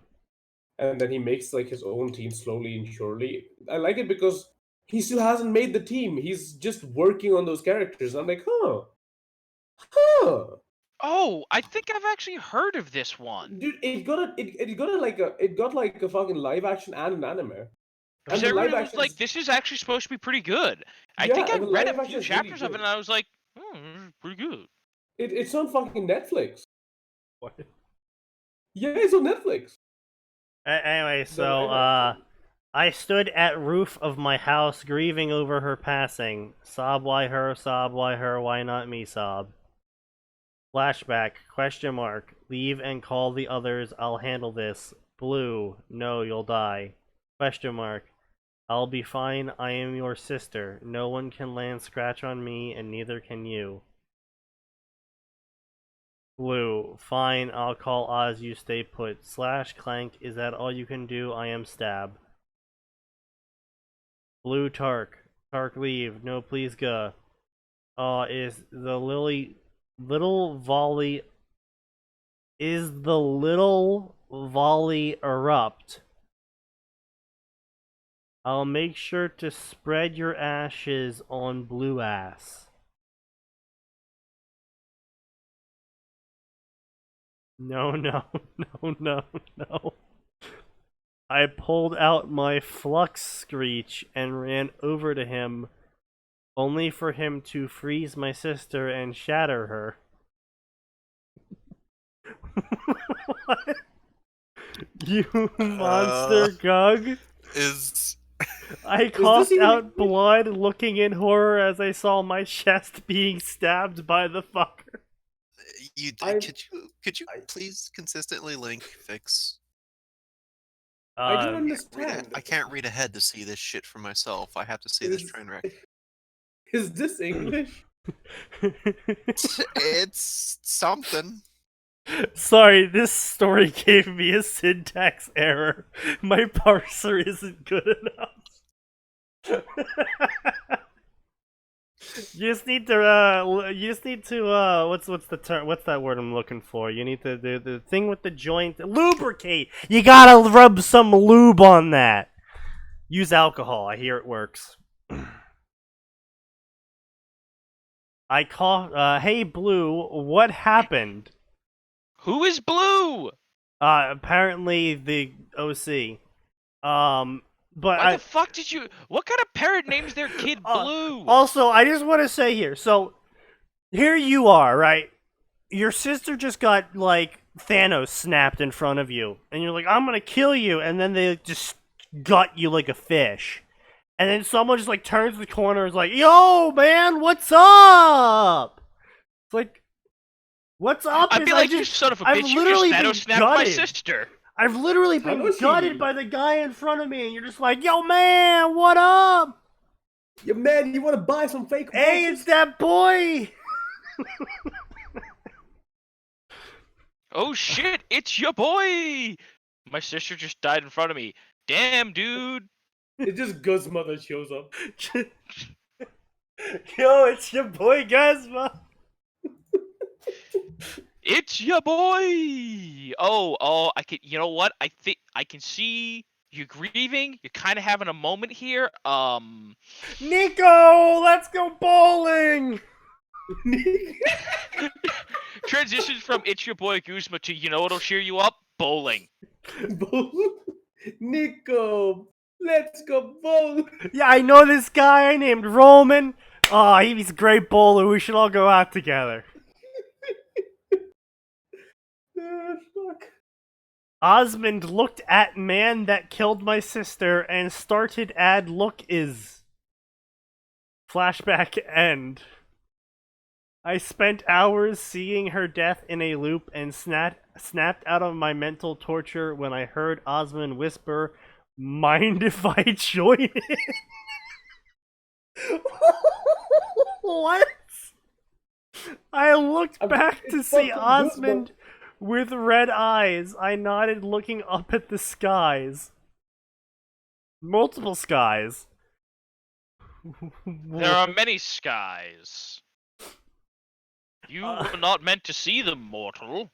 and then he makes like his own team slowly and surely. I like it because he still hasn't made the team. He's just working on those characters. I'm like, huh, Oh, I think I've actually heard of this one. dude. It got like a fucking live action and an anime, Because and the live everyone was action like, is this is actually supposed to be pretty good. I think yeah, I and the read a live few action is really chapters of it good. and I was like, this is pretty good. It's on fucking Netflix. What? Yeah, it's on Netflix. Anyway, The so live action. I stood at roof of my house grieving over her passing. Sob why her, why not me sob. Flashback, question mark. Leave and call the others, I'll handle this. Blue, no, you'll die. Question mark. I'll be fine, I am your sister. No one can land scratch on me, and neither can you. Blue, fine, I'll call Oz, you stay put. Slash, clank, is that all you can do? I am stab. Blue, Tark. Tark, leave. No, please, go. Is the little volley erupt? I'll make sure to spread your ashes on blue ass. No, no, no, no, no. I pulled out my flux screech and ran over to him, only for him to freeze my sister and shatter her. What? You monster gug! I coughed out blood, looking in horror as I saw my chest being stabbed by the fucker. Could you please consistently link fix? I don't understand. I can't read ahead to see this shit for myself. I have to see this train wreck. Is this English? It's something. Sorry, this story gave me a syntax error. My parser isn't good enough. You just need to what's the term? What's that word I'm looking for? You need to do the thing with the joint. Lubricate. You gotta rub some lube on that. Use alcohol. I hear it works. I call. Hey, Blue. What happened? Who is Blue? Apparently the OC. But Why the fuck did you? What kind of parrot names their kid Blue? Also, I just want to say here. So, here you are, right? Your sister just got like Thanos snapped in front of you, and you're like, "I'm gonna kill you," and then they just gut you like a fish, and then someone just like turns the corner, and is like, "Yo, man, what's up?" It's like, "What's up?" I'd be like, "You son of a bitch! You just Thanos snapped my sister." I've literally been gutted by the guy in front of me, and you're just like, "Yo, man, what up?" Yo, man, you want to buy some fake? Hey, it's that boy. Oh shit! It's your boy. My sister just died in front of me. Damn, dude. It's just Guz's mother shows up. Yo, it's your boy Guzma. It's your boy! Oh, I can. You know what? I think I can see you grieving. You're kind of having a moment here. Nico, let's go bowling. Transitions from it's your boy Guzma to you know what'll cheer you up? Bowling. Nico, let's go bowling. Yeah, I know this guy named Roman. Oh, he's a great bowler. We should all go out together. Fuck. Osmond looked at man that killed my sister and started add look is. Flashback end. I spent hours seeing her death in a loop and snapped out of my mental torture when I heard Osmond whisper, "Mind if I join in?" What? I looked back to see Osmond with red eyes. I nodded, looking up at the skies. Multiple skies. There are many skies. You were not meant to see them, mortal.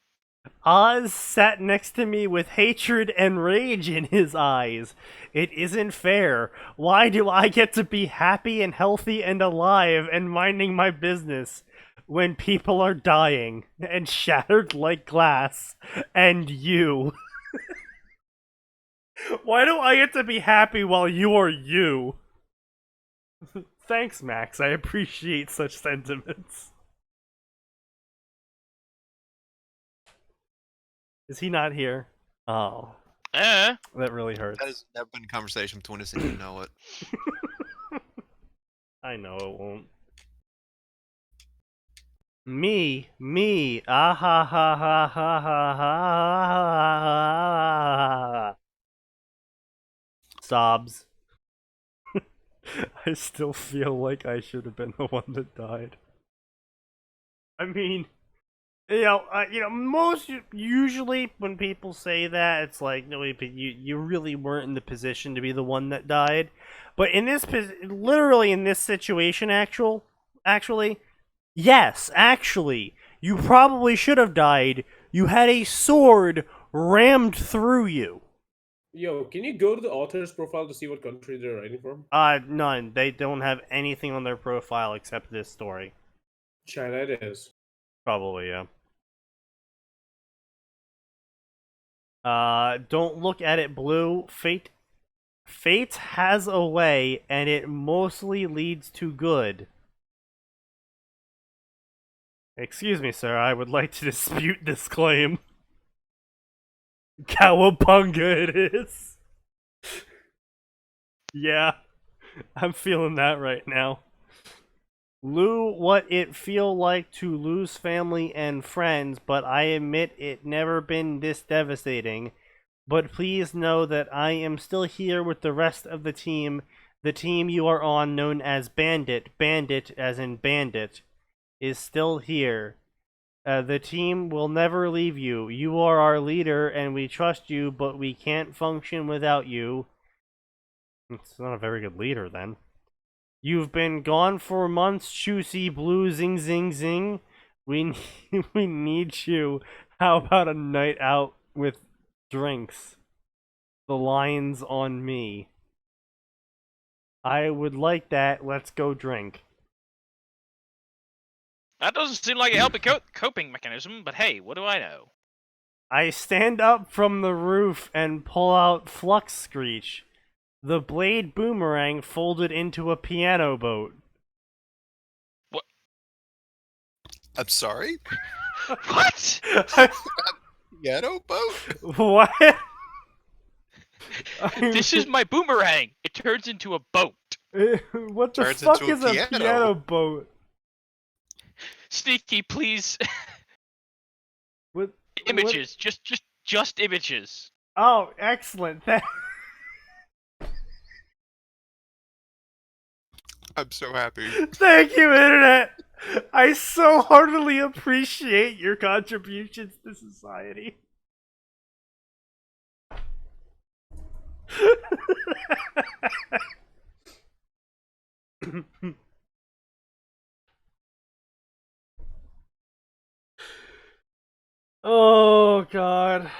Oz sat next to me with hatred and rage in his eyes. It isn't fair. Why do I get to be happy and healthy and alive and minding my business when people are dying and shattered like glass? And you. Why do I get to be happy while you are you? Thanks, Max. I appreciate such sentiments. Is he not here? Oh. That really hurts. That has never been a conversation between us and you know it. I know it won't. Me, ah ha ha ha ha ha ha. Sobs. I still feel like I should have been the one that died. I mean, usually when people say that, it's like, no, you really weren't in the position to be the one that died. But in this, literally in this situation, actually, Yes, actually, you probably should have died. You had a sword rammed through you. Yo, can you go to the author's profile to see what country they're writing from? None. They don't have anything on their profile except this story. China it is. Probably, yeah. Don't look at it blue. Fate has a way, and it mostly leads to good. Excuse me, sir, I would like to dispute this claim. Cowabunga it is. Yeah, I'm feeling that right now. Lou, what it feel like to lose family and friends, but I admit it never been this devastating. But please know that I am still here with the rest of the team you are on, known as Bandit, as in bandit, is still here. The team will never leave you. You are our leader, and we trust you, but we can't function without you. It's not a very good leader, then. You've been gone for months, Choosy Blue Zing Zing Zing. We need you. How about a night out with drinks? The lion's on me. I would like that. Let's go drink. That doesn't seem like a healthy coping mechanism, but hey, what do I know? I stand up from the roof and pull out Flux Screech, the blade boomerang folded into a piano boat. What? I'm sorry? What? Piano boat? What? This is my boomerang. It turns into a boat. What the Turns fuck into a is a piano. piano boat? Sneaky, please. What? Images. Just images. Oh, excellent. I'm so happy. Thank you, Internet. I so heartily appreciate your contributions to society. Oh god.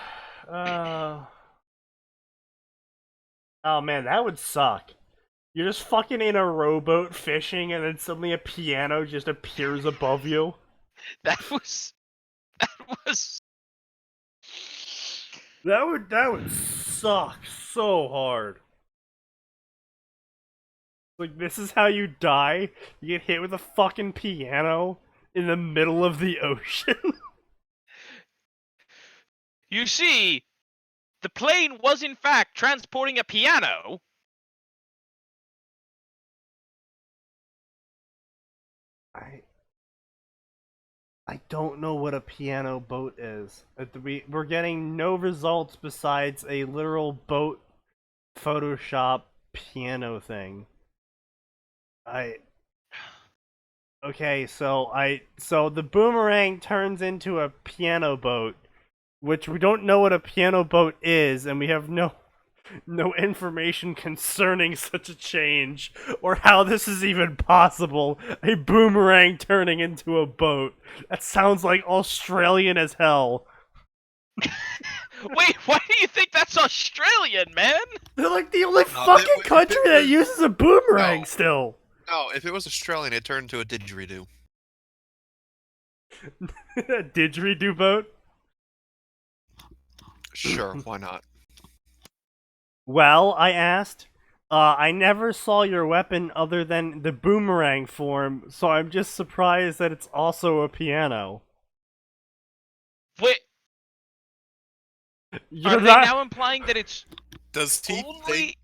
Oh man, that would suck. You're just fucking in a rowboat fishing and then suddenly a piano just appears above you. That was. That would suck so hard. Like, this is how you die? You get hit with a fucking piano in the middle of the ocean? You see, the plane was in fact transporting a piano. I don't know what a piano boat is. We're getting no results besides a literal boat Photoshop piano thing. Okay, so the boomerang turns into a piano boat, which we don't know what a piano boat is, and we have no information concerning such a change, or how this is even possible. A boomerang turning into a boat. That sounds like Australian as hell. Wait, why do you think that's Australian, man? They're like the only fucking country that uses a boomerang still. No, if it was Australian, it turned into a didgeridoo. A didgeridoo boat? Sure, why not? Well, I asked. I never saw your weapon other than the boomerang form, so I'm just surprised that it's also a piano. Wait, You're are they not... now implying that it's Does he only... think...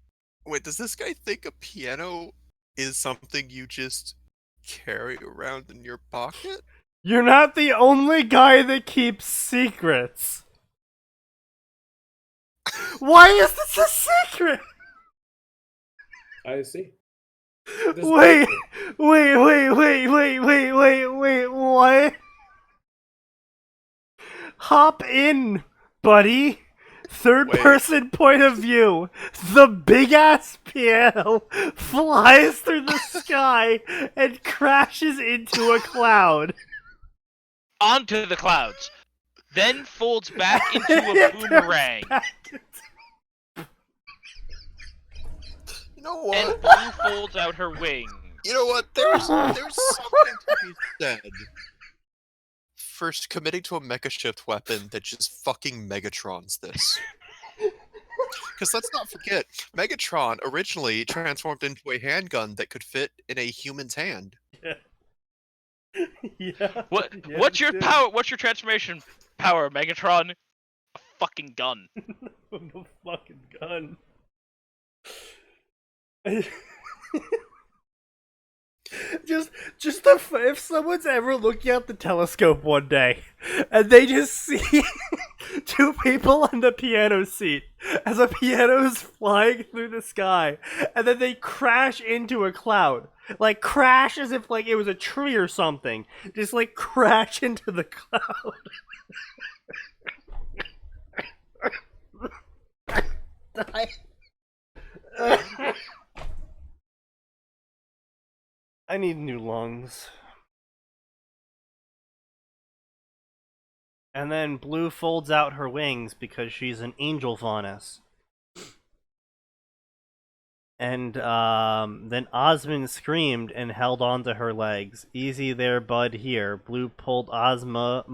Wait, does this guy think a piano is something you just carry around in your pocket? You're not the only guy that keeps secrets. Why is this a secret? I see. Wait, what? Hop in, buddy. Third Wait. person point of view. The big ass piano flies through the sky and crashes into a cloud. Onto the clouds. Then folds back into a It turns You boomerang. know And what? Blue folds out her wings. You know what? There's something to be said for committing to a mecha shift weapon that just fucking Megatrons this. Because let's not forget, Megatron originally transformed into a handgun that could fit in a human's hand. Yeah. What's your power? What's your transformation power, Megatron? A fucking gun. The fucking gun. If someone's ever looking out the telescope one day and they just see two people on the piano seat as a piano is flying through the sky and then they crash into a cloud, like crash as if like it was a tree or something, just like crash into the cloud. I need new lungs. And then Blue folds out her wings because she's an angel faunus. And then Osmond screamed and held onto her legs. Easy there, bud, here. Blue pulled Ozma's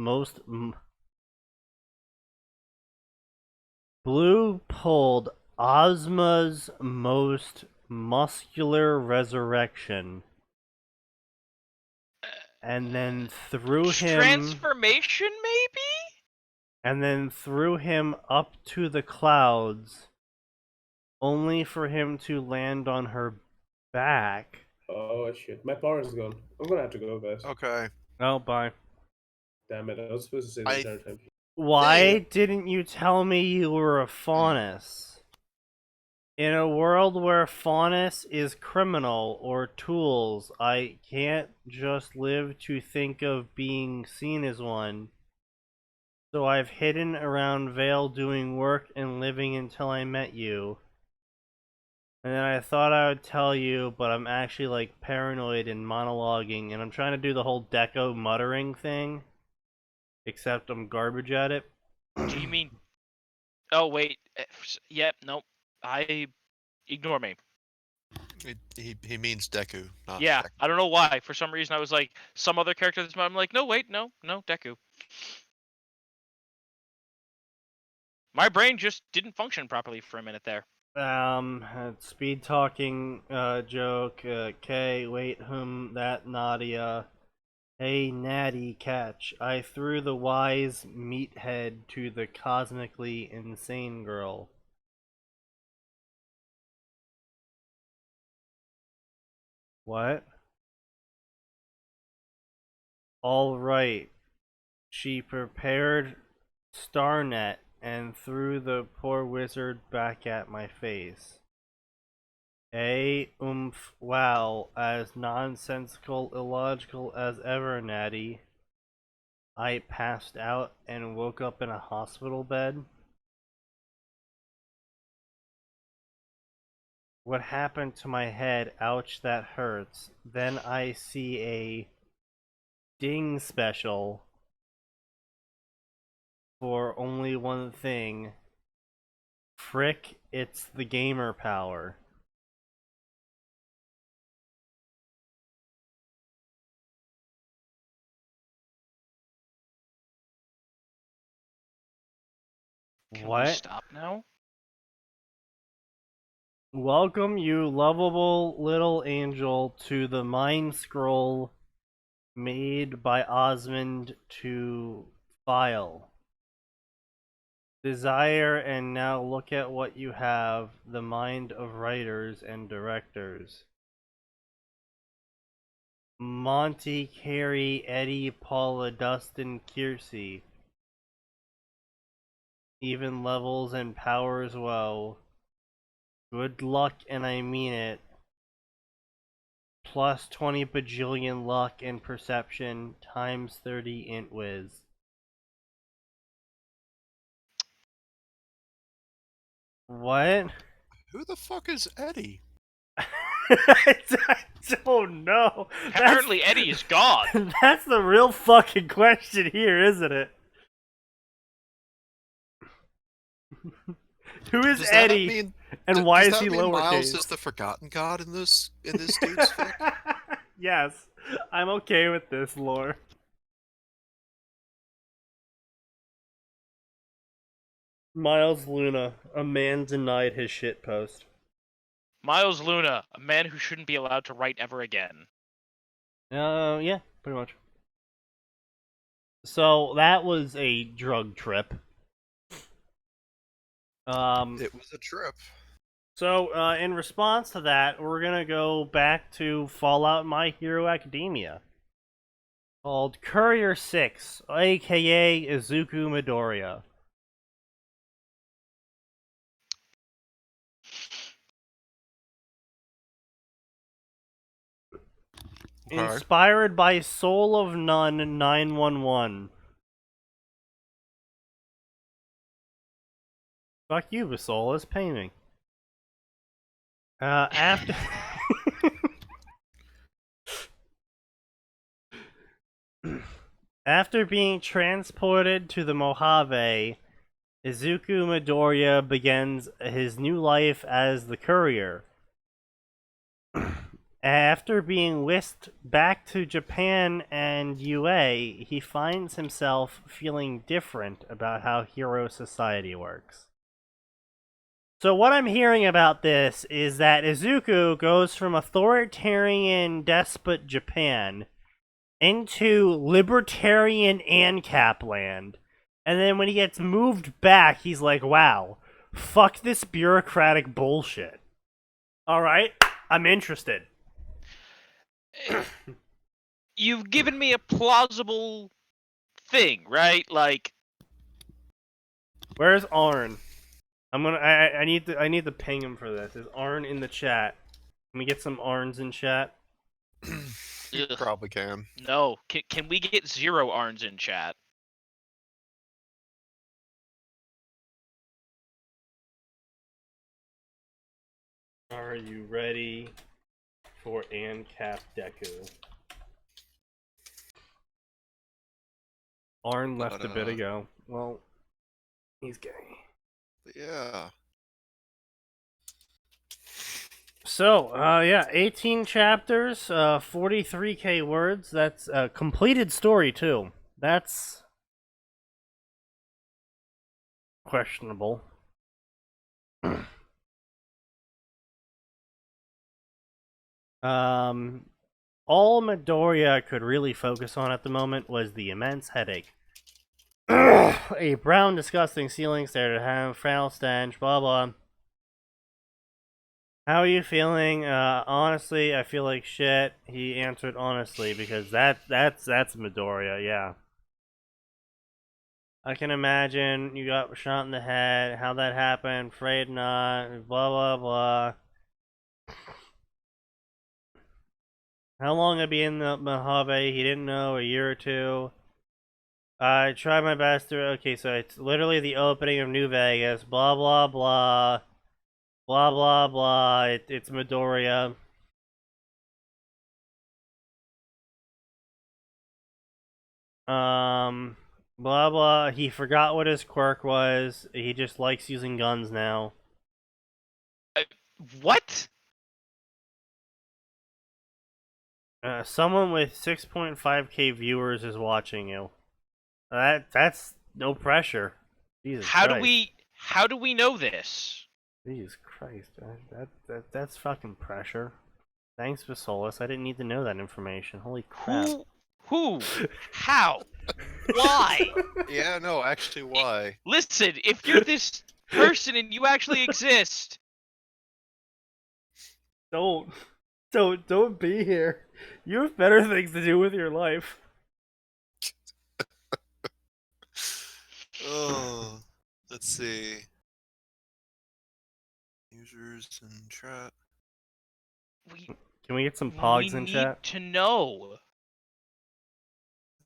most muscular resurrection. And then threw him... Transformation, maybe? And then threw him up to the clouds, only for him to land on her back. Oh shit, my power is gone. I'm gonna have to go, guys. Okay. Oh, bye. Damn it, I was supposed to say the entire time. Why didn't you tell me you were a faunus? In a world where faunus is criminal or tools, I can't just live to think of being seen as one. So I've hidden around Vale doing work and living until I met you. And then I thought I would tell you, but I'm actually like paranoid and monologuing, and I'm trying to do the whole Deco muttering thing. Except I'm garbage at it. Do you mean... Oh, wait. Yep, nope. Ignore me. He means Deku, not Yeah, Deku. I don't know why. For some reason, I was like, some other character this I'm like, no, wait, no, Deku. My brain just didn't function properly for a minute there. Speed talking, joke, K, wait, that Nadia. Hey, Natty, catch. I threw the wise meathead to the cosmically insane girl. What? Alright. She prepared Starnet and threw the poor wizard back at my face. Wow, as nonsensical, illogical as ever, Natty. I passed out and woke up in a hospital bed. What happened to my head? Ouch, that hurts. Then I see a ding special for only one thing. Frick, it's the gamer power. Can What? we stop now? Welcome, you lovable little angel, to the Mind Scroll made by Osmond to file. Desire, and now look at what you have, the mind of writers and directors. Monty, Carey, Eddie, Paula, Dustin, Kiersey. Even levels and power as well. Good luck, and I mean it. Plus 20 bajillion luck and perception times 30 int whiz. What? Who the fuck is Eddie? I don't know. Apparently, Eddie is gone. That's the real fucking question here, isn't it? Who is Does that Eddie, mean, and why does is that he mean Miles lowercase? is the forgotten god in this dude's fic? Yes, I'm okay with this lore. Miles Luna, a man denied his shit post. Miles Luna, a man who shouldn't be allowed to write ever again. Yeah, pretty much. So that was a drug trip. It was a trip. So in response to that, we're gonna go back to Fallout My Hero Academia, called Courier 6, aka Izuku Midoriya. Okay. Inspired by Soul of None 911. Fuck you, Vasolis, pay me. After... After being transported to the Mojave, Izuku Midoriya begins his new life as the courier. After being whisked back to Japan and UA, he finds himself feeling different about how hero society works. So what I'm hearing about this is that Izuku goes from authoritarian despot Japan into libertarian ANCAP land, and then when he gets moved back, he's like, wow, fuck this bureaucratic bullshit. Alright, I'm interested. You've given me a plausible thing, right? Like, Where's Arn? I need to ping him for this. Is Arn in the chat? Can we get some Arns in chat? You ugh, probably can. no. Can we get 0 Arns in chat? Are you ready for ANCAP Deku? Arn left a bit ago. Well, he's gay. Yeah. So, yeah, 18 chapters, 43k words. That's a completed story, too. That's questionable. All Midoriya could really focus on at the moment was the immense headache. A brown, disgusting ceiling stared at him, foul stench, blah blah. How are you feeling? Honestly, I feel like shit. He answered honestly because that's Midoriya, yeah. I can imagine you got shot in the head, how that happened, afraid not, blah blah blah. How long I'd be in the Mojave, he didn't know, a year or two. I tried my best to, okay, so it's literally the opening of New Vegas, blah blah blah. Blah blah blah, it's Midoriya. Blah blah, he forgot what his quirk was, he just likes using guns now. What? Someone with 6.5k viewers is watching you. That's no pressure. Jesus How Christ. do we know this? Jesus Christ, that's fucking pressure. Thanks, Vasolis. I didn't need to know that information. Holy crap. Who? How? Why? Yeah, no, actually, why? Listen, if you're this person and you actually exist, Don't be here. You have better things to do with your life. Oh, let's see. Users in chat. we Can we get some pogs we in need chat? to know.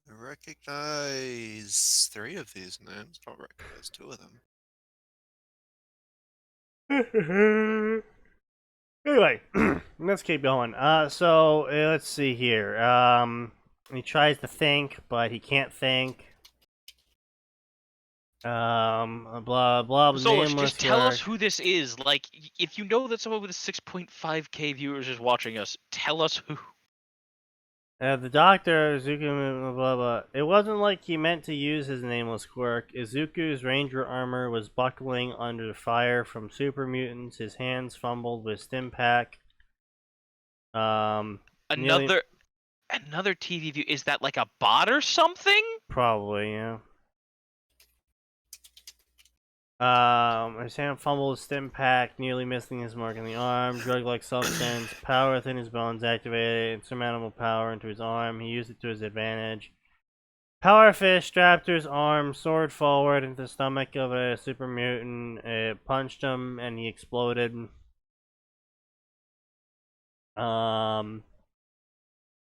I recognize 3 of these names. I don't recognize 2 of them. Anyway, let's keep going. Let's see here. He tries to think, but he can't think. Blah blah. Solus, Nameless just tell us work. who this is. Like, if you know that someone with 6.5k viewers is watching us, tell us who. The doctor, Izuku, blah, blah, blah. It wasn't like he meant to use his nameless quirk. Izuku's ranger armor was buckling under fire from super mutants. His hands fumbled with stim pack. Nearly, Another TV view. Is that like a bot or something? probably, yeah. His hand fumbled with stim pack, nearly missing his mark in the arm. Drug-like substance, power within his bones activated, insurmountable power into his arm. He used it to his advantage. Power fist strapped to his arm, sword forward into the stomach of a super mutant. It punched him and he exploded.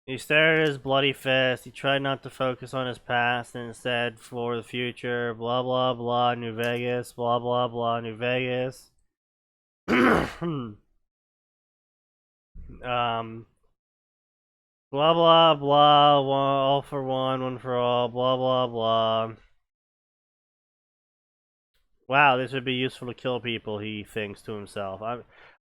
He stared at his bloody fist. He tried not to focus on his past and instead for the future. Blah blah blah, New Vegas. Blah blah blah, New Vegas. Blah blah blah. All for one for all. Blah blah blah. Wow, this would be useful to kill people, he thinks to himself.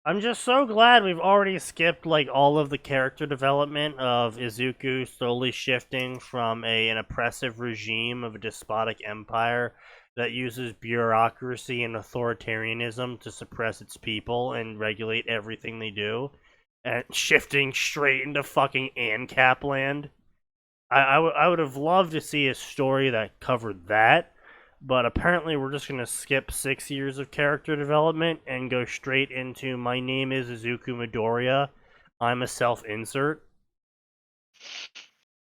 I'm just so glad we've already skipped like all of the character development of Izuku slowly shifting from an oppressive regime of a despotic empire that uses bureaucracy and authoritarianism to suppress its people and regulate everything they do, and shifting straight into fucking ANCAP land. I would have loved to see a story that covered that. But apparently we're just going to skip 6 years of character development and go straight into my name is Izuku Midoriya. I'm a self-insert.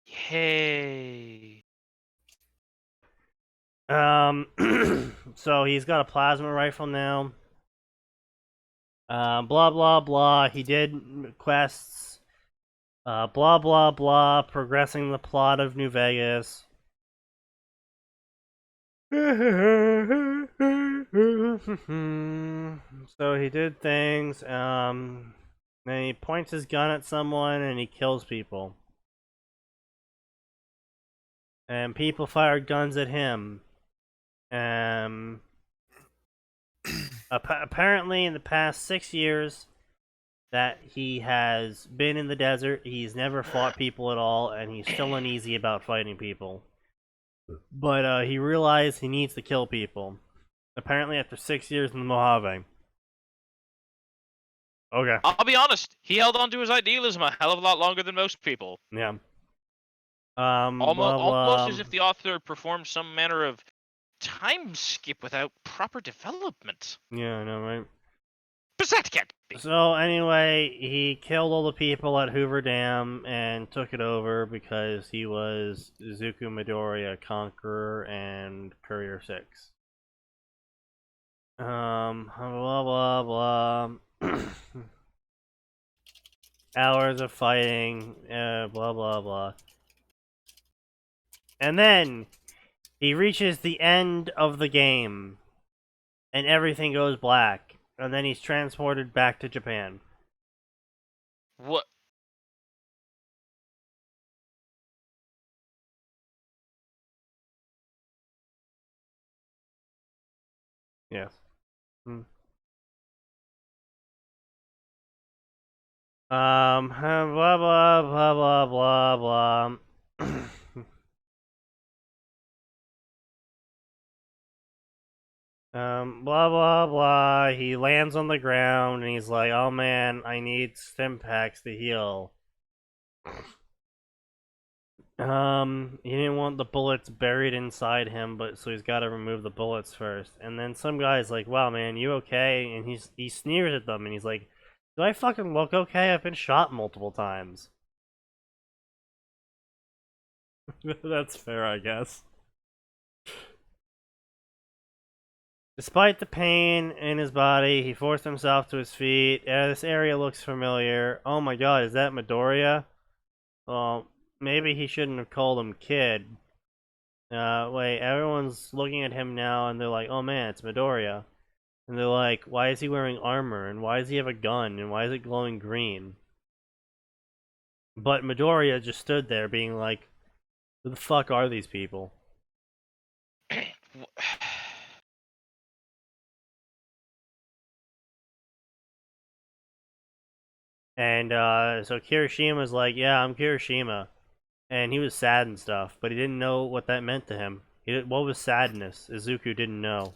Yay. So he's got a plasma rifle now. Blah, blah, blah. He did quests. Blah, blah, blah. Progressing the plot of New Vegas. So he did things, then he points his gun at someone and he kills people. And people fired guns at him. Apparently in the past 6 years that he has been in the desert, he's never fought people at all, and he's still uneasy about fighting people. But he realized he needs to kill people. Apparently after 6 years in the Mojave. Okay. I'll be honest, he held on to his idealism a hell of a lot longer than most people. Yeah. Almost as if the author performed some manner of time skip without proper development. Yeah, I know, right? But that can't be. So anyway, he killed all the people at Hoover Dam and took it over because he was Izuku Midoriya, Conqueror, and Courier 6. Blah blah blah. Hours of fighting, blah blah blah. And then he reaches the end of the game, and everything goes black. And then he's transported back to Japan. What? Yes. Blah blah blah blah blah blah. Blah blah blah. He lands on the ground and he's like, "Oh man, I need stim packs to heal." He didn't want the bullets buried inside him, but so he's got to remove the bullets first. And then some guy's like, "Wow, man, you okay?" And he sneers at them and he's like, "Do I fucking look okay? I've been shot multiple times." That's fair, I guess. Despite the pain in his body, he forced himself to his feet. This area looks familiar. Oh my god, is that Midoriya? Well, maybe he shouldn't have called him Kid. Wait, everyone's looking at him now and they're like, oh man, it's Midoriya. And they're like, why is he wearing armor? And why does he have a gun? And why is it glowing green? But Midoriya just stood there being like, who the fuck are these people? And so Kirishima's like, yeah, I'm Kirishima. And he was sad and stuff, but he didn't know what that meant to him. What was sadness? Izuku didn't know.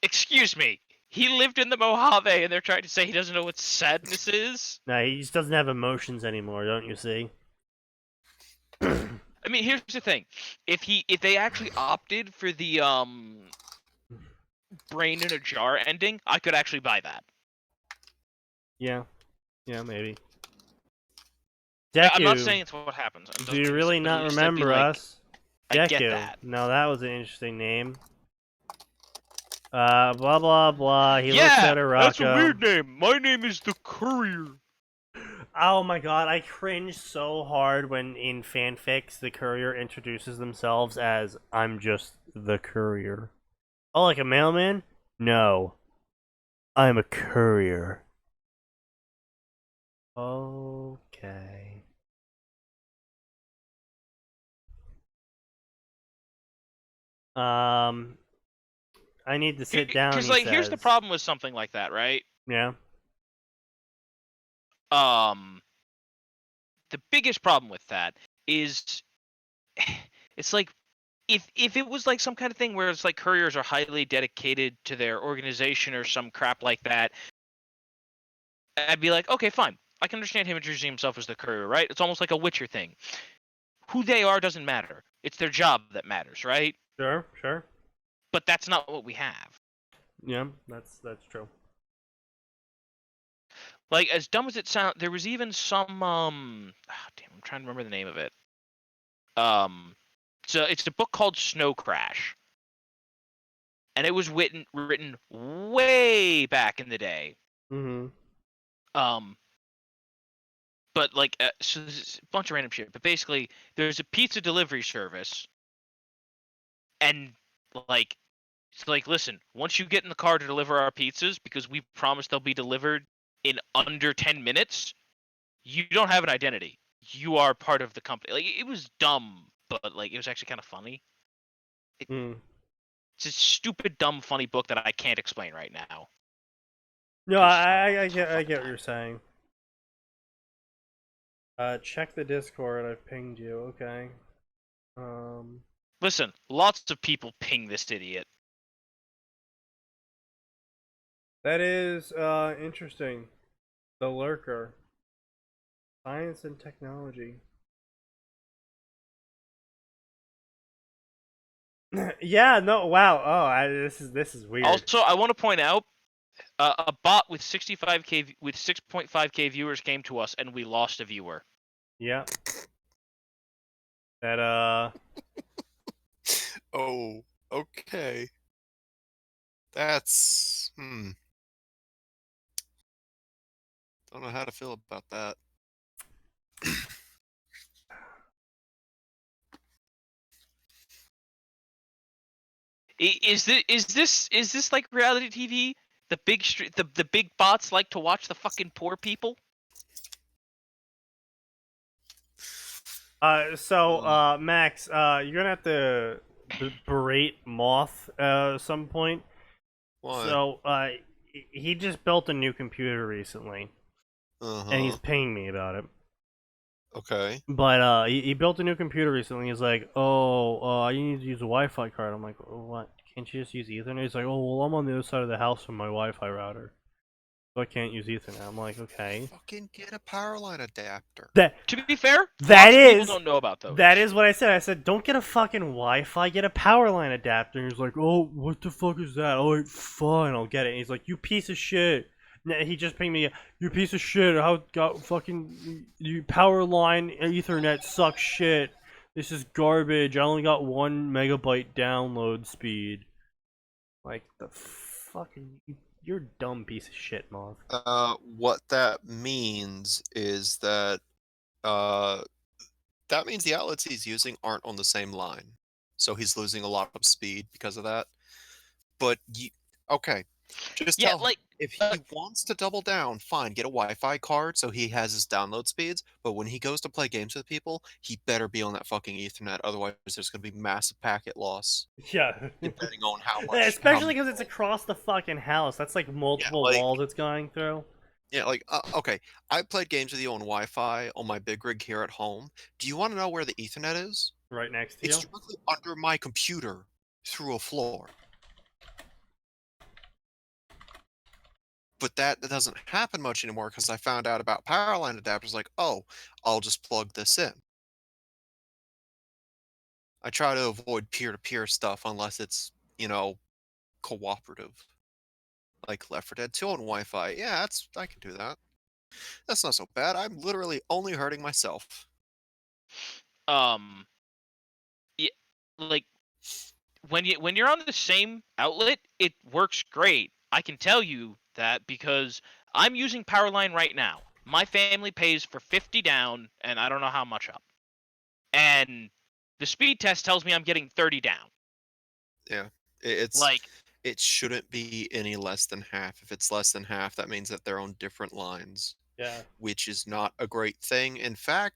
Excuse me. He lived in the Mojave, and they're trying to say he doesn't know what sadness is? No, he just doesn't have emotions anymore, don't you see? I mean, here's the thing. If they actually opted for the brain in a jar ending, I could actually buy that. Yeah. Yeah, maybe. I'm not Deku, saying it's what happens. do you really not remember us? I Deku. get that. No, that was an interesting name. Blah blah blah. He looks Yeah, at Arako. that's a weird name. My name is the Courier. Oh my god, I cringe so hard when in fanfics the courier introduces themselves as, I'm just the courier. Oh, like a mailman? No. I'm a courier. Okay. I need to sit down, Because, he like, here's the says. problem with something like that, right? Yeah. The biggest problem with that is it's like if it was like some kind of thing where it's like couriers are highly dedicated to their organization or some crap like that, I'd be like, okay, fine. I can understand him introducing himself as the courier, right? It's almost like a Witcher thing. Who they are doesn't matter. It's their job that matters, right? Sure, sure. But that's not what we have. Yeah, that's true. Like, as dumb as it sounds, there was even some damn, I'm trying to remember the name of it. So it's a book called Snow Crash, and it was written way back in the day. Mm-hmm. But like, so there's a bunch of random shit. But basically, there's a pizza delivery service, and like, it's like, listen, once you get in the car to deliver our pizzas, because we promise they'll be delivered in under 10 minutes, you don't have an identity. You are part of the company. Like, it was dumb, but like, it was actually kind of funny. It's a stupid, dumb, funny book that I can't explain right now. No, I get what you're saying. Check the Discord. I've pinged you. Okay. Listen, lots of people ping this idiot. That is interesting. The Lurker. Science and technology. Yeah. No. Wow. Oh, this is weird. Also, I want to point out, a bot with 65k with 6.5k viewers came to us, and we lost a viewer. Yeah. That Oh, okay. That's Don't know how to feel about that. Is this like reality TV? The big bots like to watch the fucking poor people. Max, you're gonna have to berate Moth at some point. Why? So, he just built a new computer recently, and he's paying me about it. Okay. But he built a new computer recently. He's like, oh, you need to use a Wi-Fi card. I'm like, oh, what? Can't you just use Ethernet? He's like, oh, well, I'm on the other side of the house from my Wi-Fi router, so I can't use Ethernet. I'm like, okay. Fucking get a power line adapter. To be fair, That lots of is people don't know about those. That is what I said. I said, don't get a fucking Wi-Fi, get a power line adapter. And he's like, oh, what the fuck is that? Oh, fine, I'll get it. And he's like, you piece of shit. And he just pinged me, you piece of shit. How got fucking you power line Ethernet sucks shit. This is garbage. I only got 1 megabyte download speed. Like the fucking, you're a dumb piece of shit, Moth. What that means is that that means the outlets he's using aren't on the same line, so he's losing a lot of speed because of that. But Okay, just Yeah, tell him like if he wants to double down, fine, get a Wi-Fi card so he has his download speeds. But when he goes to play games with people, he better be on that fucking Ethernet. Otherwise, there's gonna be massive packet loss. Yeah. Depending on how Yeah, much, especially because it's across the fucking house. That's like yeah, multiple walls it's going through. okay. I played games with you on Wi-Fi on my big rig here at home. Do you want to know where the Ethernet is? Right next to It's you. directly under my computer through a floor. But that doesn't happen much anymore because I found out about power line adapters. Like, oh, I'll just plug this in. I try to avoid peer-to-peer stuff unless it's, cooperative. Like Left 4 Dead 2 on Wi-Fi. Yeah, I can do that. That's not so bad. I'm literally only hurting myself. um yeah, like when you're on the same outlet, it works great. I can tell you that because I'm using Powerline right now. My family pays for 50 down and I don't know how much up. And the speed test tells me I'm getting 30 down. Yeah, it's Like, it shouldn't be any less than half. If it's less than half, that means that they're on different lines, Yeah. which is not a great thing. In fact,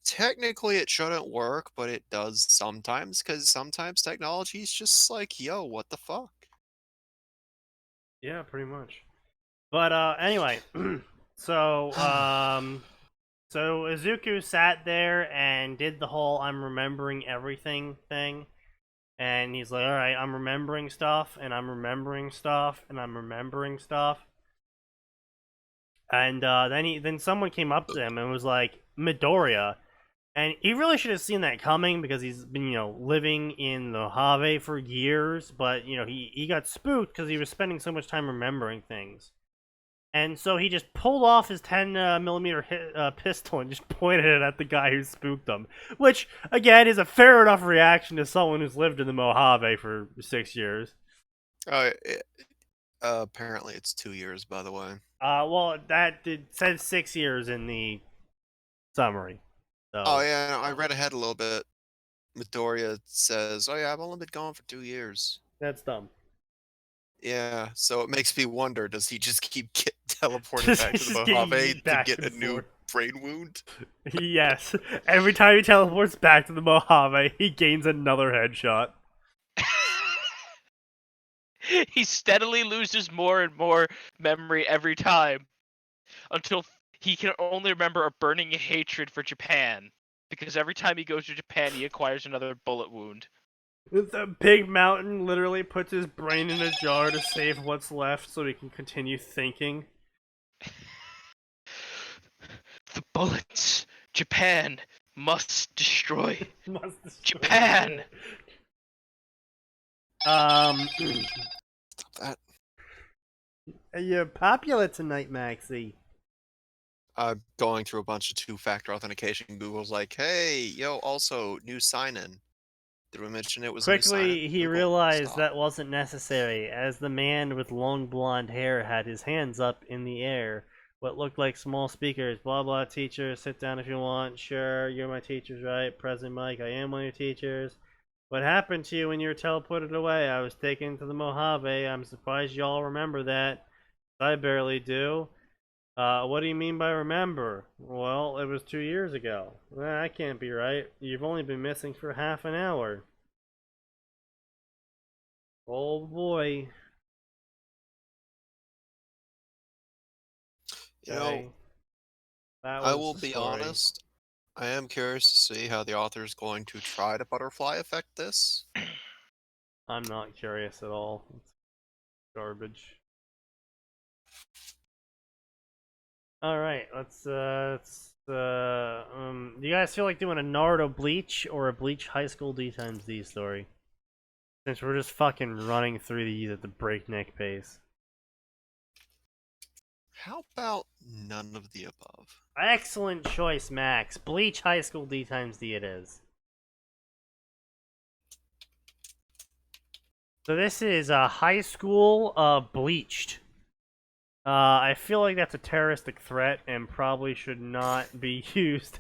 technically it shouldn't work, but it does sometimes because sometimes technology is just like, yo, what the fuck? Yeah, pretty much. But anyway, so so Izuku sat there and did the whole "I'm remembering everything" thing, and he's like, "All right, I'm remembering stuff, and I'm remembering stuff, and I'm remembering stuff." And then someone came up to him and was like, "Midoriya." And he really should have seen that coming because he's been, living in the Mojave for years. But, he got spooked because he was spending so much time remembering things. And so he just pulled off his 10 millimeter pistol and just pointed it at the guy who spooked him. Which, again, is a fair enough reaction to someone who's lived in the Mojave for 6 years. Apparently it's 2 years, by the way. Well, said 6 years in the summary. So. Oh yeah, no, I read ahead a little bit. Midoriya says, "Oh yeah, I've only been gone for 2 years." That's dumb. Yeah, so it makes me wonder: does he just keep teleporting Just- back to the just get Mojave yeeted to back get a and new forth. brain wound? Yes. Every time he teleports back to the Mojave, he gains another headshot. he steadily loses more and more memory every time until he can only remember a burning hatred for Japan. Because every time he goes to Japan, he acquires another bullet wound. The big mountain literally puts his brain in a jar to save what's left so he can continue thinking. The bullets! Japan must destroy Must destroy Japan! That You're popular tonight, Maxie. I'm going through a bunch of two-factor authentication. Google's like, "Hey, yo, also new sign-in." Did we mention it was a new Quickly, sign-in? he Google, realized stop. that wasn't necessary, as the man with long blonde hair had his hands up in the air. What looked like small speakers. Blah blah, teacher, sit down if you want. Sure, you're my teachers, right? President Mike, I am one of your teachers. What happened to you when you were teleported away? I was taken to the Mojave. I'm surprised y'all remember that. I barely do. What do you mean by remember? Well, it was 2 years ago. That can't be right. You've only been missing for half an hour. Oh boy. You know, Okay. That I was will the be story. honest. I am curious to see how the author is going to try to butterfly effect this. I'm not curious at all. It's garbage. Alright, do you guys feel like doing a Naruto Bleach or a Bleach High School D times D story? Since we're just fucking running through these at the breakneck pace. How about none of the above? Excellent choice, Max. Bleach High School D times D it is. So this is high school bleached. I feel like that's a terroristic threat and probably should not be used.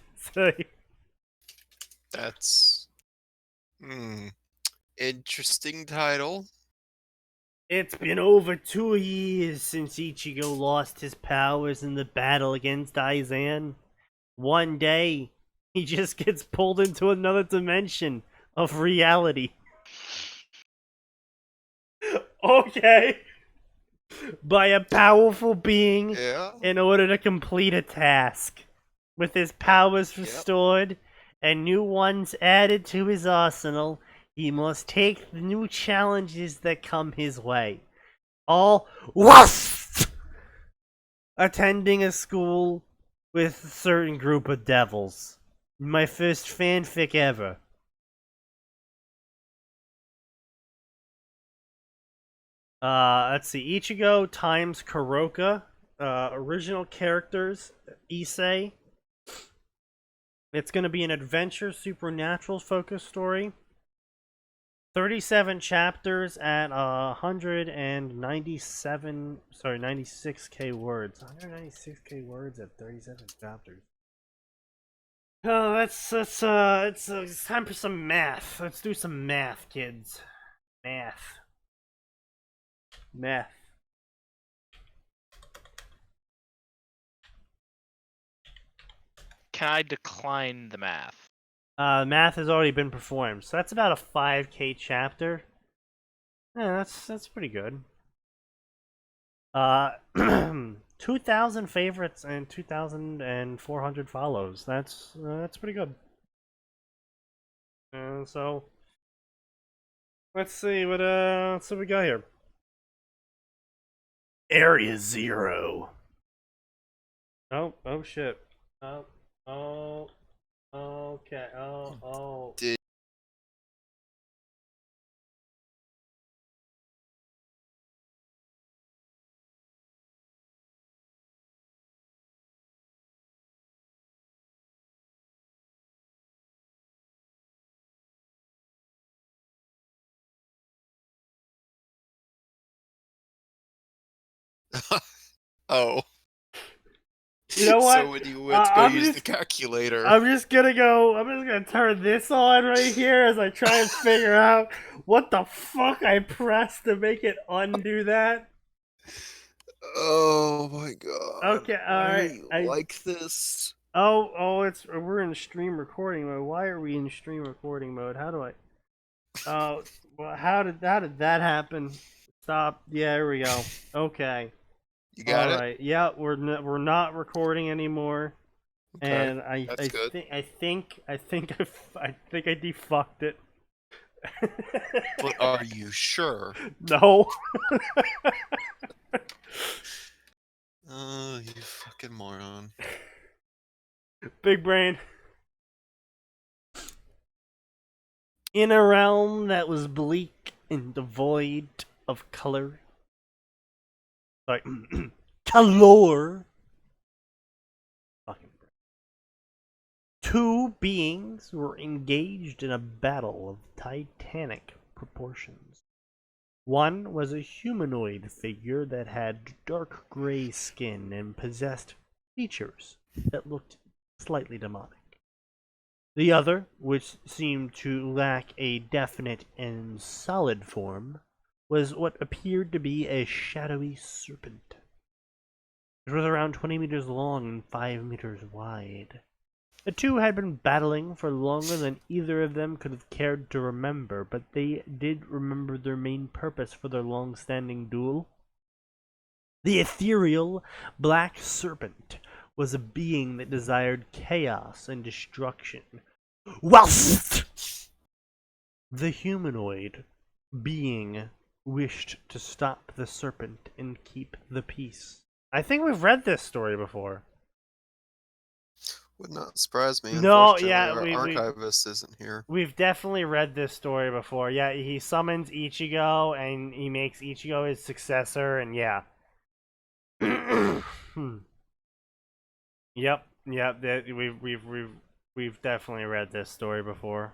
That's interesting title. It's been over 2 years since Ichigo lost his powers in the battle against Aizan. One day, he just gets pulled into another dimension of reality. Okay. By a powerful being Yeah. in order to complete a task. With his powers restored and new ones added to his arsenal, he must take the new challenges that come his way. All whilst attending a school with a certain group of devils. My first fanfic ever. Let's see. Ichigo times Kuroka. Original characters, Issei. It's going to be an adventure, supernatural focused story. 37 chapters at 96k words. 196k words at 37 chapters. Oh, it's time for some math. Let's do some math, kids. Math. Can I decline the math? Math has already been performed, so that's about a 5k chapter. Yeah, that's pretty good. 2,000 favorites and 2,400 follows. That's pretty good. So let's see what we got here. Area 0. Oh shit. Okay. Did- Oh. You know what? So when you went to go I'm use just- the calculator. I'm just gonna turn this on right here as I try and figure out what the fuck I pressed to make it undo that. Oh my god. Okay, alright. I like this. We're in stream recording mode. Why are we in stream recording mode? How do I? Oh, well, how did that happen? Stop. Yeah, here we go. Okay. You got it? Alright. Yeah, we're not recording anymore. Okay, And that's good. I think I defucked it. But are you sure? No. Oh, you fucking moron. Big brain. In a realm that was bleak and devoid of color. Sorry. Color. Fucking brain. Two beings were engaged in a battle of titanic proportions. One was a humanoid figure that had dark gray skin and possessed features that looked slightly demonic. The other, which seemed to lack a definite and solid form, was what appeared to be a shadowy serpent. It was around 20 meters long and 5 meters wide. The two had been battling for longer than either of them could have cared to remember, but they did remember their main purpose for their long-standing duel. The ethereal black serpent was a being that desired chaos and destruction, whilst the humanoid being wished to stop the serpent and keep the peace. I think we've read this story before. Would not surprise me. No, Unfortunately, yeah, our we- archivist isn't here. We've definitely read this story before. Yeah, he summons Ichigo and he makes Ichigo his successor, and yeah. Yep, we've definitely read this story before.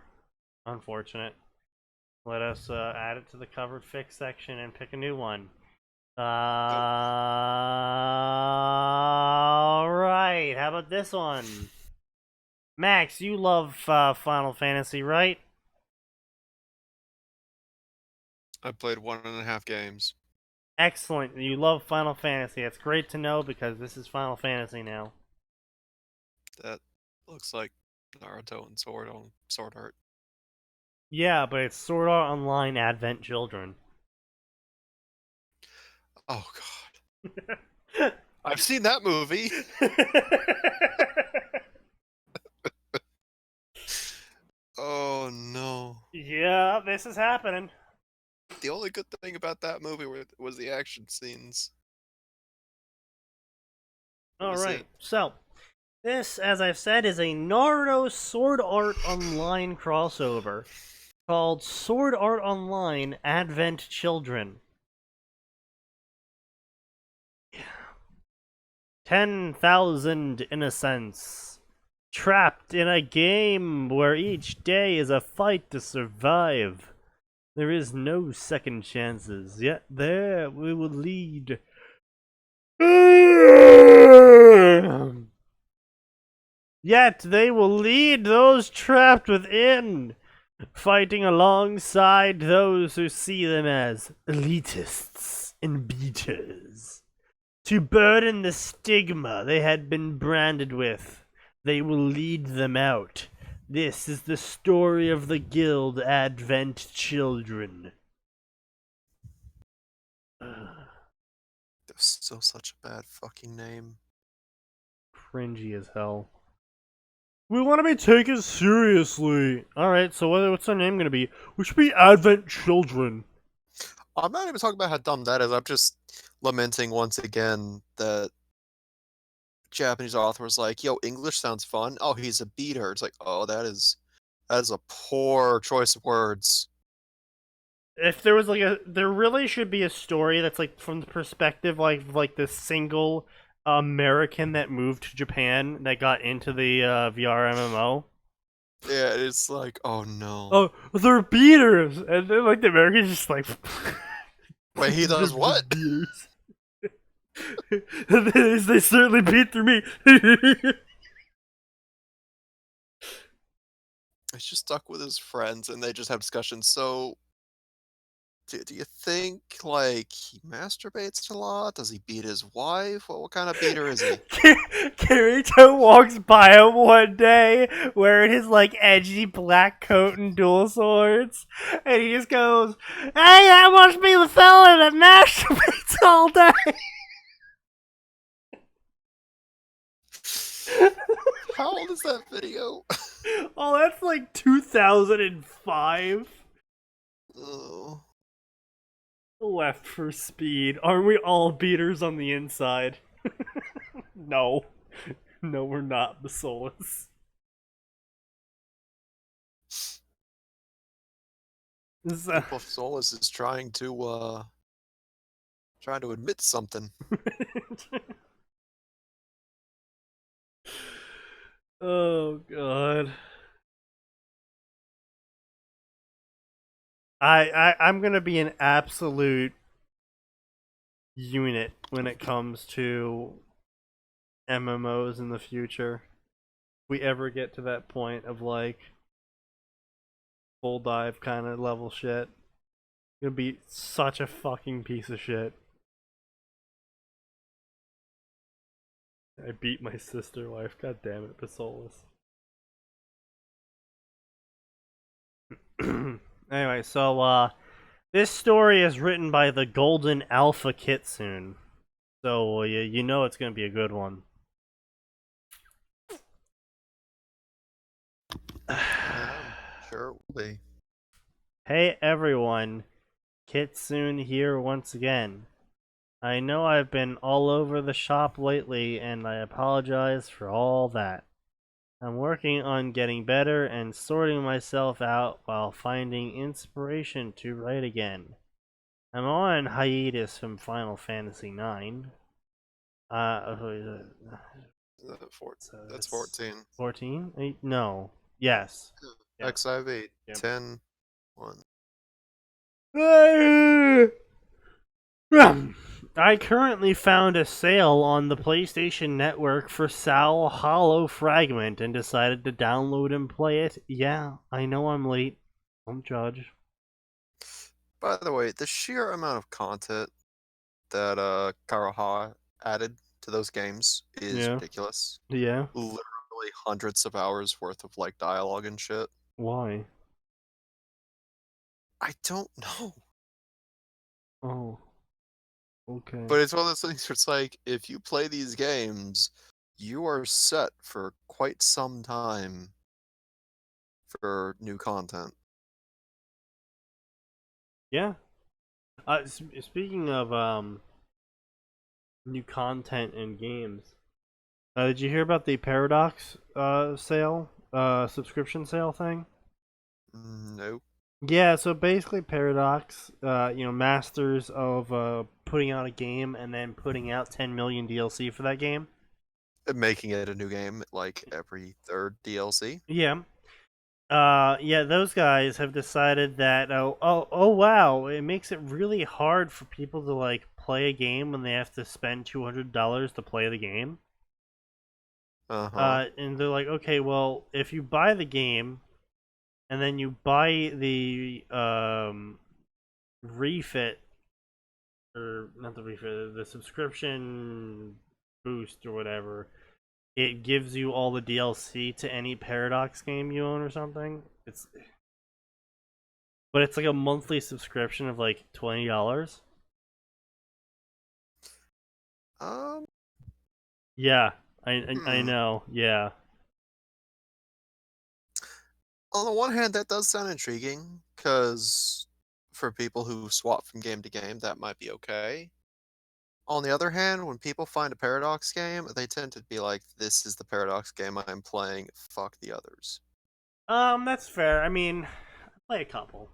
Unfortunate. Let us add it to the covered fic section and pick a new one. Alright, how about this one? Max, you love Final Fantasy, right? I played 1.5 games. Excellent. You love Final Fantasy. It's great to know because this is Final Fantasy now. That looks like Naruto and Sword Art. Yeah, but it's Sword Art Online Advent Children. Oh god. I've seen that movie. Oh no. Yeah, this is happening. The only good thing about that movie was the action scenes. That was Alright, it. so this, as I've said, is a Naruto Sword Art Online crossover called Sword Art Online Advent Children. 10,000 innocents trapped in a game where each day is a fight to survive. There is no second chances, yet there we will lead. Yet they will lead those trapped within, fighting alongside those who see them as elitists and beaters. To burden the stigma they had been branded with, they will lead them out. This is the story of the Guild Advent Children. That's still such a bad fucking name. Cringy as hell. We want to be taken seriously. Alright, so what's our name going to be? We should be Advent Children. I'm not even talking about how dumb that is. I'm just lamenting once again that Japanese author was like, "Yo, English sounds fun. Oh, he's a beater." It's like, oh, that is a poor choice of words. If there was there really should be a story that's like from the perspective like the single American that moved to Japan that got into the VR MMO. Yeah, it's like, oh no. Oh, they're beaters, and then like the Americans just like. Wait, he does They're what? beaters. They certainly beat through me. He's just stuck with his friends, and they just have discussions. So, do you think like he masturbates a lot? Does he beat his wife? What kind of beater is he? Kirito walks by him one day wearing his like edgy black coat and dual swords, and he just goes, "Hey, that must be the fella that masturbates all day." How old is that video? Oh, that's like 2005. Oh. Left for Speed. Aren't we all beaters on the inside? No. No, we're not, Basoulis. People Solus is trying to admit something. Oh, God. I'm gonna be an absolute unit when it comes to MMOs in the future. If we ever get to that point of like full dive kind of level shit, it's gonna be such a fucking piece of shit. I beat my sister wife. God damn it, Basoulis. Anyway, so this story is written by the Golden Alpha Kitsune, so you know it's gonna be a good one. Sure will be. Hey everyone, Kitsune here once again. I know I've been all over the shop lately, and I apologize for all that. I'm working on getting better and sorting myself out while finding inspiration to write again. I'm on hiatus from Final Fantasy IX. That's 14. 14? No. Yes. Yeah. XIV. Yep. 10. 1. I currently found a sale on the PlayStation Network for Sal Hollow Fragment and decided to download and play it. Yeah, I know I'm late. Don't judge. By the way, the sheer amount of content that Karaha added to those games is Yeah. ridiculous. Yeah. Literally hundreds of hours worth of like dialogue and shit. Why? I don't know. Oh. Okay. But it's one of those things where it's like, if you play these games, you are set for quite some time for new content. Yeah. Speaking of new content in games, did you hear about the Paradox sale, subscription sale thing? Nope. Yeah, so basically Paradox, masters of putting out a game and then putting out 10 million DLC for that game. Making it a new game like every third DLC. Yeah. Yeah, those guys have decided that oh wow, it makes it really hard for people to like play a game when they have to spend $200 to play the game. Uh-huh. And they're like, okay, well, if you buy the game and then you buy the refit, or not the refit, the subscription boost or whatever, it gives you all the DLC to any Paradox game you own or something. But it's like a monthly subscription of like $20. Um, Yeah, I hmm. know. Yeah. On the one hand, that does sound intriguing, because for people who swap from game to game, that might be okay. On the other hand, when people find a Paradox game, they tend to be like, this is the Paradox game I'm playing, fuck the others. That's fair. I mean, I play a couple.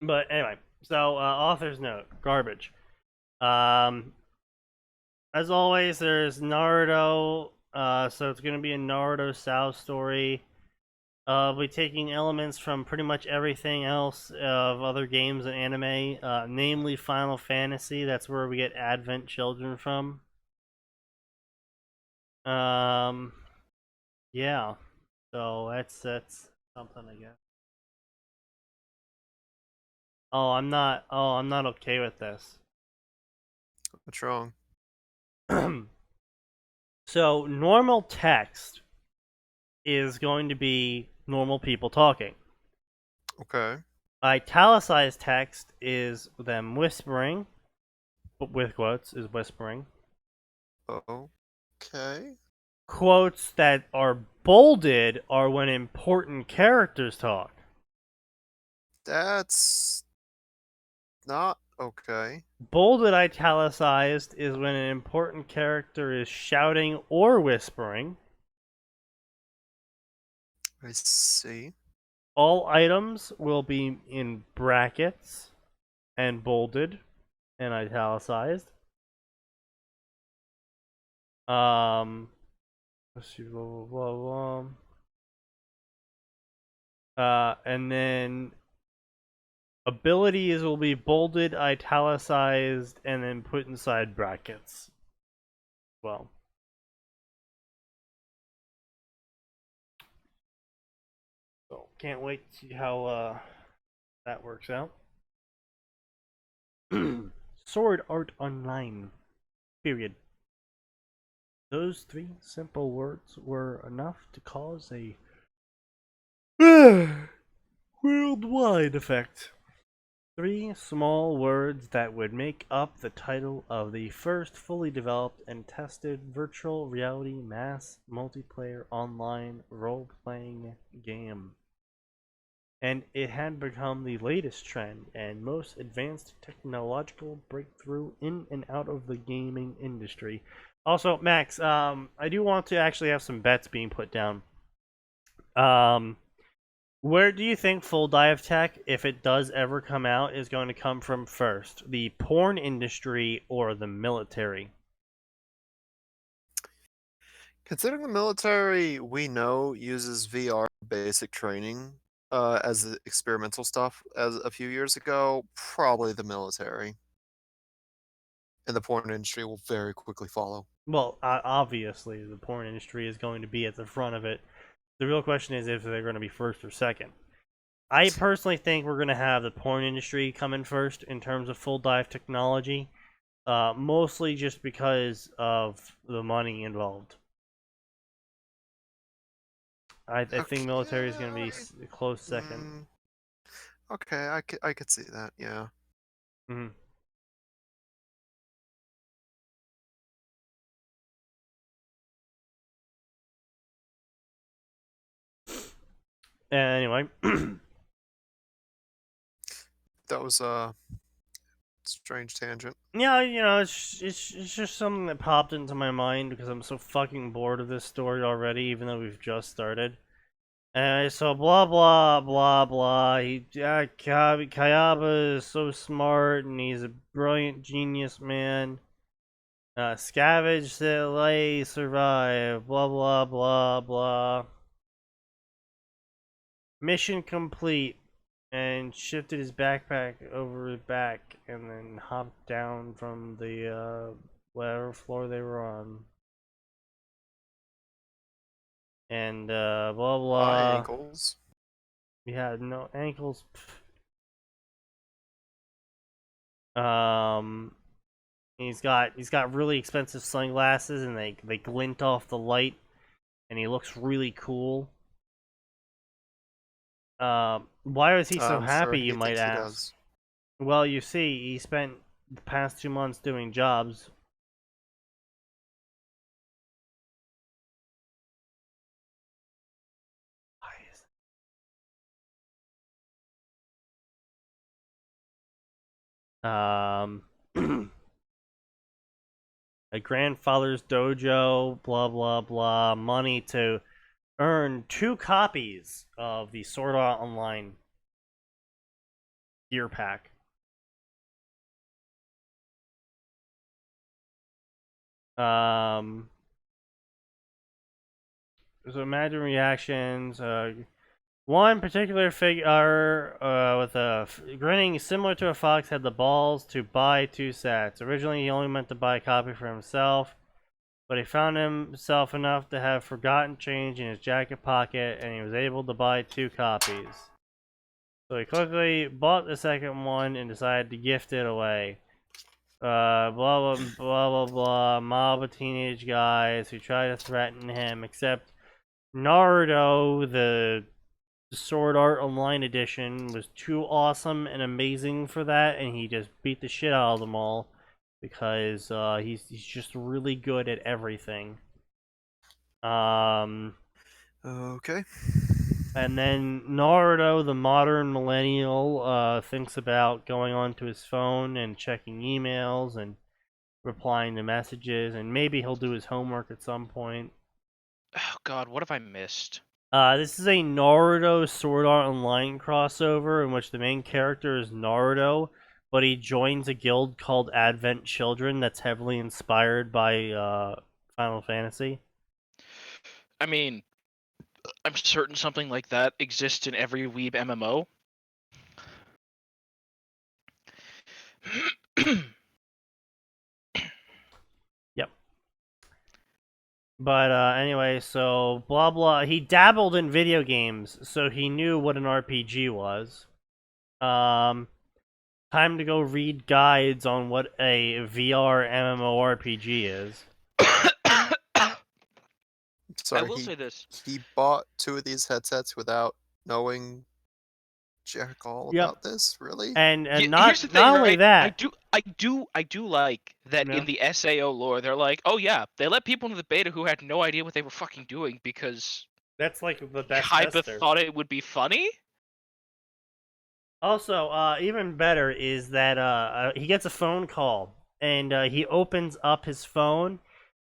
But anyway, so author's note, garbage. Um, as always, there's Naruto. So it's gonna be a Naruto Sao story. We're taking elements from pretty much everything else of other games and anime, namely Final Fantasy. That's where we get Advent Children from. Um, yeah. So that's something, I guess. I'm not okay with this. What's wrong? So normal text is going to be normal people talking. Okay. Italicized text is them whispering, but with quotes is whispering. Okay. Quotes that are bolded are when important characters talk. That's not okay. Bolded italicized is when an important character is shouting or whispering. I see. All items will be in brackets and bolded and italicized. Let's see, blah, blah, blah, blah. And then abilities will be bolded, italicized, and then put inside brackets. Well, so can't wait to see how that works out. Sword Art Online. Period. Those three simple words were enough to cause a worldwide effect. Three small words that would make up the title of the first fully developed and tested virtual reality mass multiplayer online role-playing game. And it had become the latest trend and most advanced technological breakthrough in and out of the gaming industry. Also, Max, I do want to actually have some bets being put down. Where do you think Full Dive Tech, if it does ever come out, is going to come from first? The porn industry or the military? Considering the military we know uses VR basic training as the experimental stuff as a few years ago, probably the military. And the porn industry will very quickly follow. Well, obviously, the porn industry is going to be at the front of it. The real question is if they're going to be first or second. I personally think we're gonna have the porn industry come in first in terms of full dive technology, mostly just because of the money involved. I think military is gonna be a close second. Okay, I could see that. Yeah. Mhm. Anyway, That was a strange tangent. yeah, it's just something that popped into my mind because I'm so fucking bored of this story already, even though we've just started. So blah blah blah blah. Kayaba is so smart and he's a brilliant genius man. Scavenge the lay survive. Blah blah blah blah. Mission complete. And shifted his backpack over his back and then hopped down from the whatever floor they were on. And blah High blah. ankles. He had no ankles. Um, he's got really expensive sunglasses and they glint off the light, and he looks really cool. Why was he so I'm happy? sure he You might thinks he ask. does. Well, you see, he spent the past 2 months doing jobs. Why is a grandfather's dojo, blah blah blah, money to earn 2 copies of the Sword Art Online gear pack. So imagine reactions. One particular figure with a grinning similar to a fox had the balls to buy 2 sets. Originally, he only meant to buy a copy for himself, but he found himself enough to have forgotten change in his jacket pocket, and he was able to buy 2 copies. So he quickly bought the second one and decided to gift it away. Blah blah blah blah blah. Mob of teenage guys who try to threaten him, except Naruto, the Sword Art Online edition, was too awesome and amazing for that, and he just beat the shit out of them all because he's just really good at everything. Okay. And then Naruto, the modern millennial, thinks about going onto his phone and checking emails and replying to messages, and maybe he'll do his homework at some point. Oh God, what have I missed? This is a Naruto Sword Art Online crossover in which the main character is Naruto, but he joins a guild called Advent Children that's heavily inspired by Final Fantasy. I mean, I'm certain something like that exists in every weeb MMO. Yep. But anyway, so blah blah. He dabbled in video games, so he knew what an RPG was. Time to go read guides on what a VR MMORPG is. So I will say this. he bought 2 of these headsets without knowing jack all Yep. about this, really? And Here's the not thing, only right? that, I do like that No. in the SAO lore. They're like, oh yeah, they let people into the beta who had no idea what they were fucking doing because that's like the best Hypa tester. thought it would be funny. Also, even better is that he gets a phone call and he opens up his phone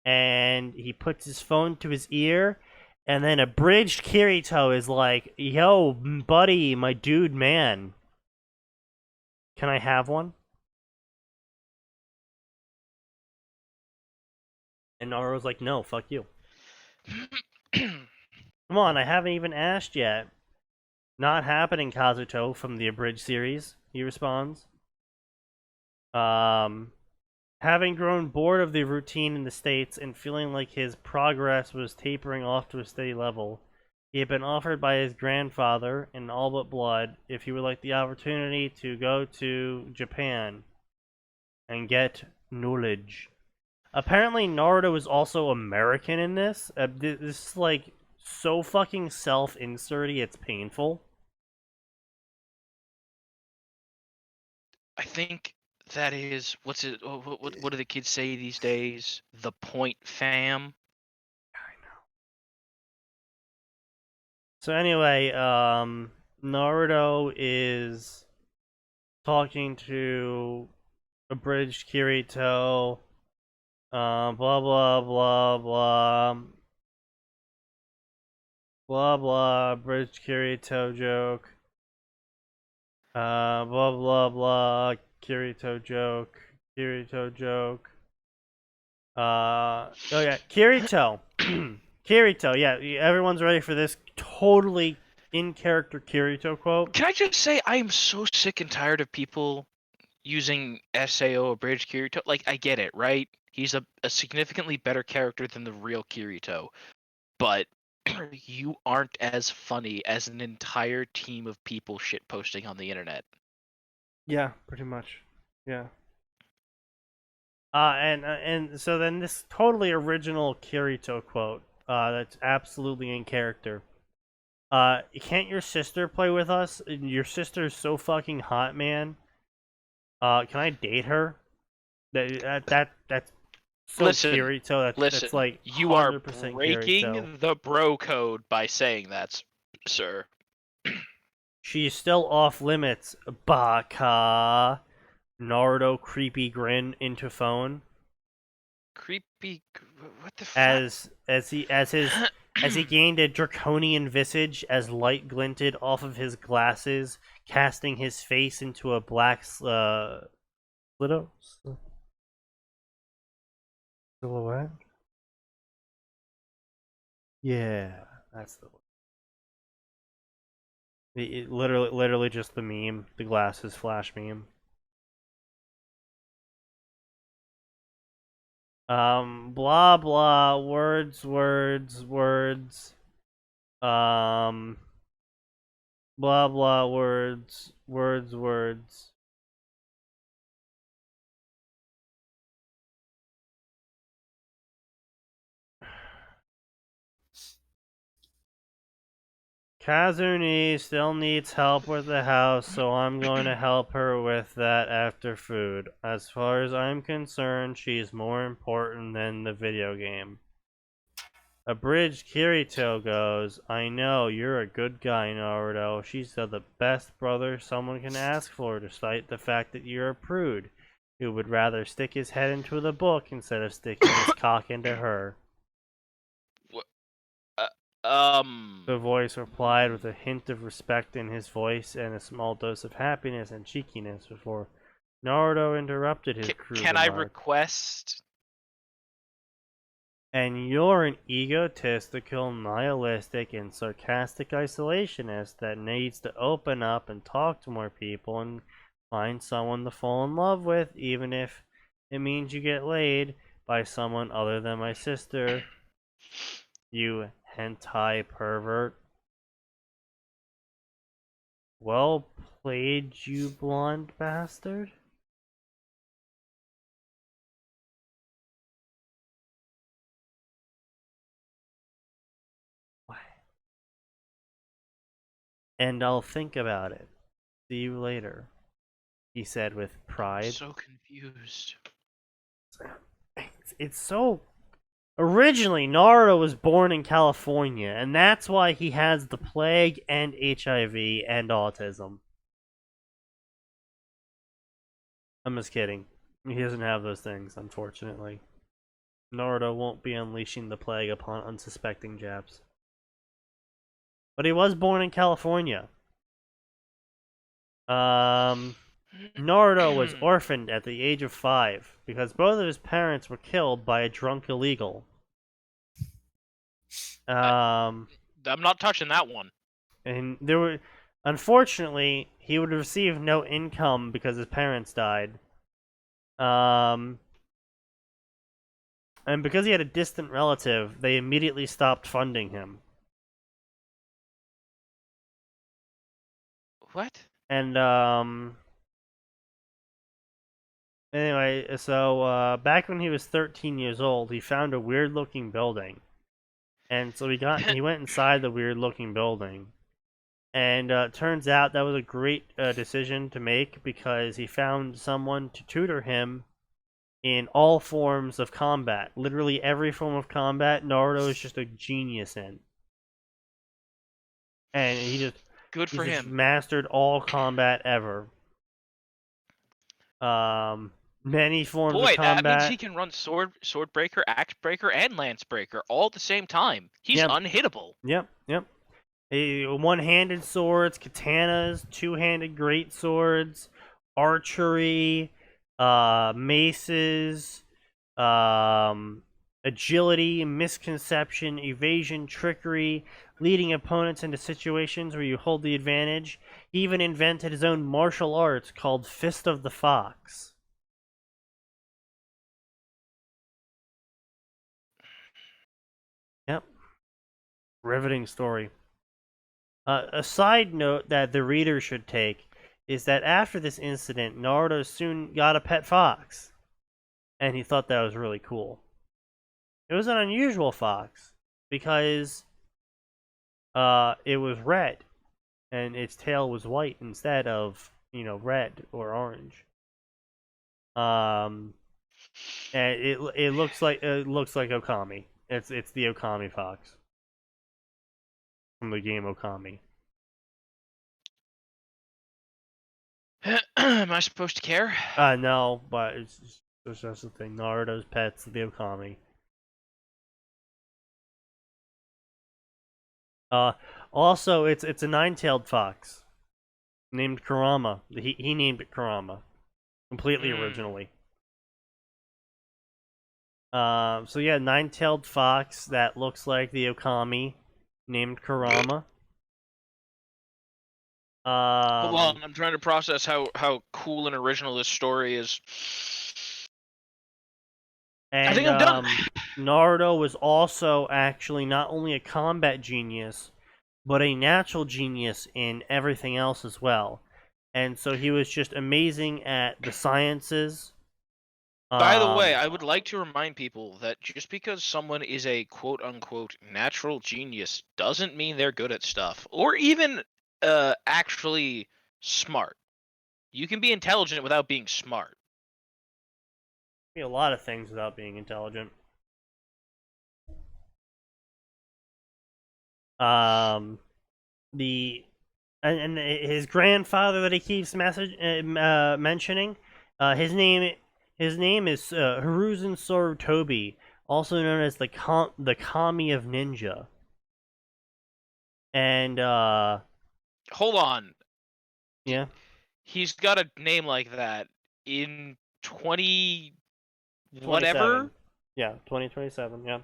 and he puts his phone to his ear, and then a bridged Kirito is like, "Yo, buddy, my dude, man, can I have one?" And Naruto's like, "No, fuck you. Come on, I haven't even asked yet." "Not happening, Kazuto," from the abridged series, he responds. Having grown bored of the routine in the States and feeling like his progress was tapering off to a steady level, He had been offered by his grandfather in all but blood if he would like the opportunity to go to Japan and get knowledge. Apparently, Naruto is also American in this. This is like so fucking self-inserty, it's painful. I think that is what's it? What do the kids say these days? The point, fam. So anyway, Naruto is talking to abridged Kirito. Blah blah blah blah. Blah blah. Abridged Kirito joke. Blah blah blah. Kirito joke. Kirito joke. Oh yeah, Kirito. Kirito, yeah, everyone's ready for this totally in character Kirito quote. Can I just say I am so sick and tired of people using SAO abridged Kirito? Like, I get it, right? He's a significantly better character than the real Kirito, but you aren't as funny as an entire team of people shitposting on the internet. Yeah, pretty much. Yeah. And so then this totally original Kirito quote, that's absolutely in character. Can't your sister play with us? Your sister's so fucking hot, man. Can I date her? That's so Listen, Kirito. That's like you are 100% breaking Kirito. the bro code by saying that, sir. She's still off limits, Baka. Naruto creepy grin into phone. Creepy. What the fuck? As he gained a draconian visage as light glinted off of his glasses, casting his face into a black silhouette. Yeah, that's the one. Literally just the meme, the glasses flash meme. Blah blah, words. Blah blah, words. Kazuni still needs help with the house, so I'm going to help her with that after food. As far as I'm concerned, she's more important than the video game. Abridged Kirito goes, I know, you're a good guy, Naruto. She's the best brother someone can ask for, despite the fact that you're a prude, who would rather stick his head into the book instead of sticking his cock into her. The voice replied with a hint of respect in his voice and a small dose of happiness and cheekiness before Naruto interrupted his crude Can I remark. request? And you're an egotistical, nihilistic, and sarcastic isolationist that needs to open up and talk to more people and find someone to fall in love with, even if it means you get laid by someone other than my sister. You hentai pervert. Well played, you blonde bastard. What? And I'll think about it. See you later, he said with pride. I'm so confused. It's so... Originally, Naruto was born in California, and that's why he has the plague and HIV and autism. I'm just kidding. He doesn't have those things, unfortunately. Naruto won't be unleashing the plague upon unsuspecting Japs. But he was born in California. Naruto was orphaned at the age of 5 because both of his parents were killed by a drunk illegal. I'm not touching that one. And there were, unfortunately, he would receive no income because his parents died. And because he had a distant relative, they immediately stopped funding him. What? And anyway, so back when he was 13 years old, he found a weird-looking building, and so he went inside the weird-looking building, and turns out that was a great decision to make because he found someone to tutor him in all forms of combat. Literally every form of combat, Naruto is just a genius in, and Good for he's just him. mastered all combat ever. Many forms Boy, of that means combat. he can run sword breaker, axe breaker, and lance breaker all at the same time. He's Yep. unhittable. Yep. One-handed swords, katanas, two-handed great swords, archery, maces, agility, misconception, evasion, trickery, leading opponents into situations where you hold the advantage. He even invented his own martial arts called Fist of the Fox. Yep. Riveting story. A side note that the reader should take is that after this incident, Naruto soon got a pet fox, and he thought that was really cool. It was an unusual fox because it was red, and its tail was white instead of red or orange. And it looks like Okami. It's the Okami fox from the game Okami. Am I supposed to care? No, but it's just the thing. Naruto's pet's the Okami. Also, it's a nine-tailed fox named Kurama. He named it Kurama, completely originally. So yeah, nine-tailed fox that looks like the Okami, named Kurama. Hold on, I'm trying to process how cool and original this story is. And, I think I'm done. Naruto was also actually not only a combat genius, but a natural genius in everything else as well. And so he was just amazing at the sciences. By the way, I would like to remind people that just because someone is a quote-unquote natural genius doesn't mean they're good at stuff, or even actually smart. You can be intelligent without being smart. be a lot of things without being intelligent. His grandfather that he keeps mentioning, his name is Hiruzen Sarutobi, also known as the Kami of Ninja. And Hold on. yeah, He's got a name like that in 20 27. whatever. Yeah, 2027. Yeah.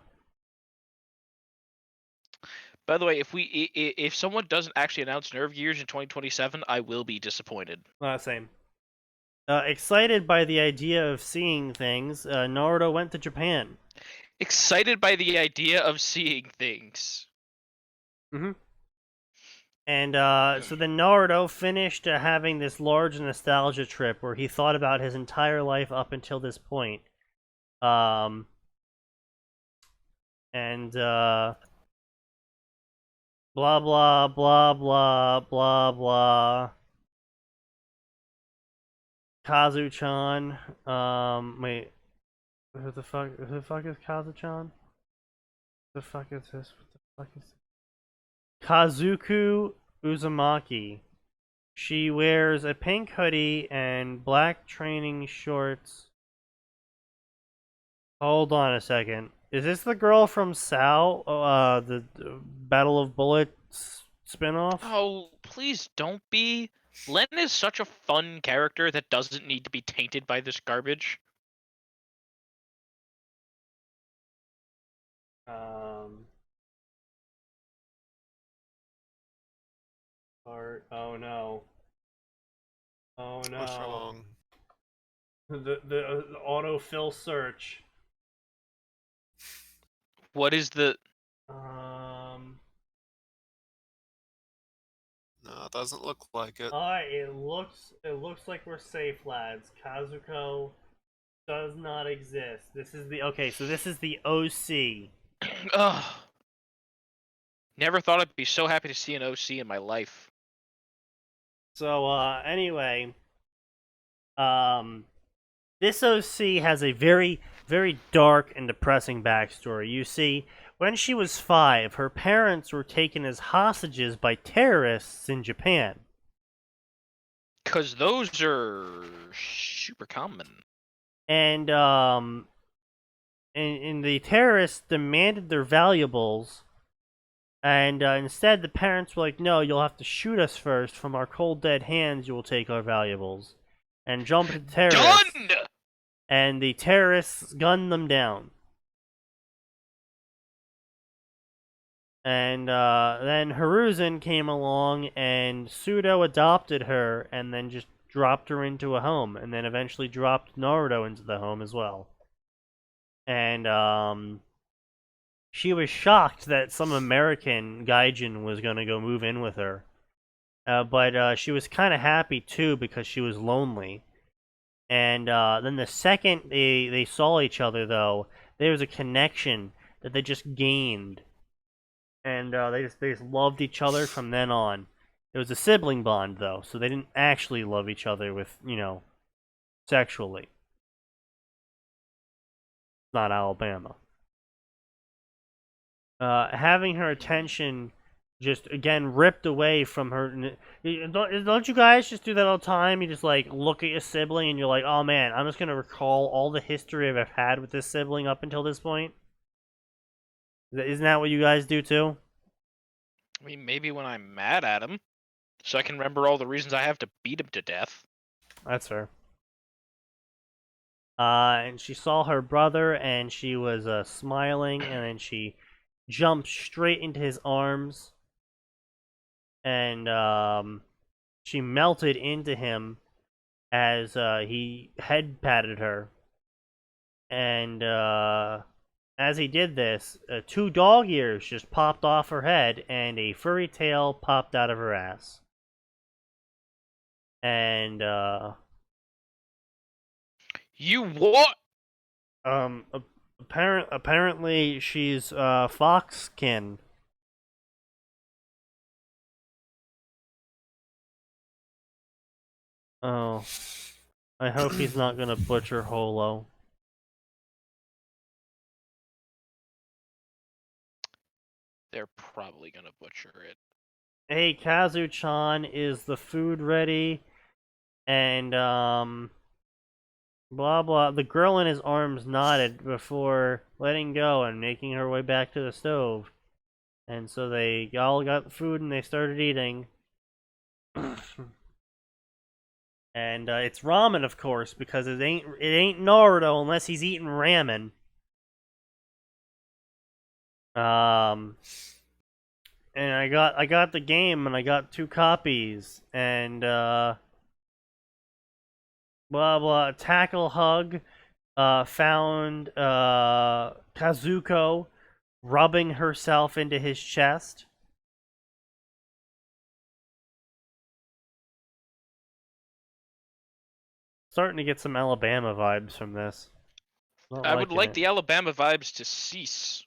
By the way, if someone doesn't actually announce Nerve Gears in 2027, I will be disappointed. Same. Excited by the idea of seeing things, Naruto went to Japan. Excited by the idea of seeing things. Mm-hmm. And so then Naruto finished having this large nostalgia trip where he thought about his entire life up until this point. And blah blah blah blah blah blah. Kazu-chan. Wait. Who the fuck is Kazu-chan? The fuck is this? What the fuck is this? Kazuku Uzumaki. She wears a pink hoodie and black training shorts. Hold on a second. Is this the girl from Sao? The Battle of Bullets spinoff? Oh, please don't be. Len is such a fun character that doesn't need to be tainted by this garbage. Oh no. Oh no. What's wrong? The autofill search. What is the... No, it doesn't look like it. Alright, it looks like we're safe, lads. Kazuko does not exist. This is the so this is the OC. Ugh. Never thought I'd be so happy to see an OC in my life. So anyway, this OC has a very, very dark and depressing backstory. You see, when she was 5, her parents were taken as hostages by terrorists in Japan. Because those are super common. And the terrorists demanded their valuables, and instead the parents were like, "No, you'll have to shoot us first. From our cold dead hands, you will take our valuables." And jumped at the terrorists. Done! And the terrorists gunned them down. And then Hiruzen came along and pseudo adopted her and then just dropped her into a home, and then eventually dropped Naruto into the home as well. And she was shocked that some American gaijin was gonna go move in with her. But she was kind of happy too because she was lonely. And then the second they saw each other, though, there was a connection that they just gained. And they just loved each other from then on. It was a sibling bond, though, so they didn't actually love each other with, sexually. Not Alabama. Having her attention just, again, ripped away from her. Don't you guys just do that all the time? You just, look at your sibling and you're like, oh man, I'm just going to recall all the history I've had with this sibling up until this point? Isn't that what you guys do, too? I mean, maybe when I'm mad at him, so I can remember all the reasons I have to beat him to death. That's fair. And she saw her brother, and she was smiling, and then she jumped straight into his arms, and she melted into him as he head patted her. And as he did this, 2 dog ears just popped off her head, and a furry tail popped out of her ass. And You what? Apparently she's foxkin. Oh, I hope he's not gonna butcher Holo. They're probably gonna butcher it. Hey, Kazu-chan, is the food ready? And blah blah. The girl in his arms nodded before letting go and making her way back to the stove. And so they all got the food and they started eating. And it's ramen, of course, because it ain't Naruto unless he's eating ramen. And I got the game, and I got 2 copies, and blah blah. Tackle Hug found Kazuko rubbing herself into his chest. Starting to get some Alabama vibes from this. I would like the Alabama vibes to cease.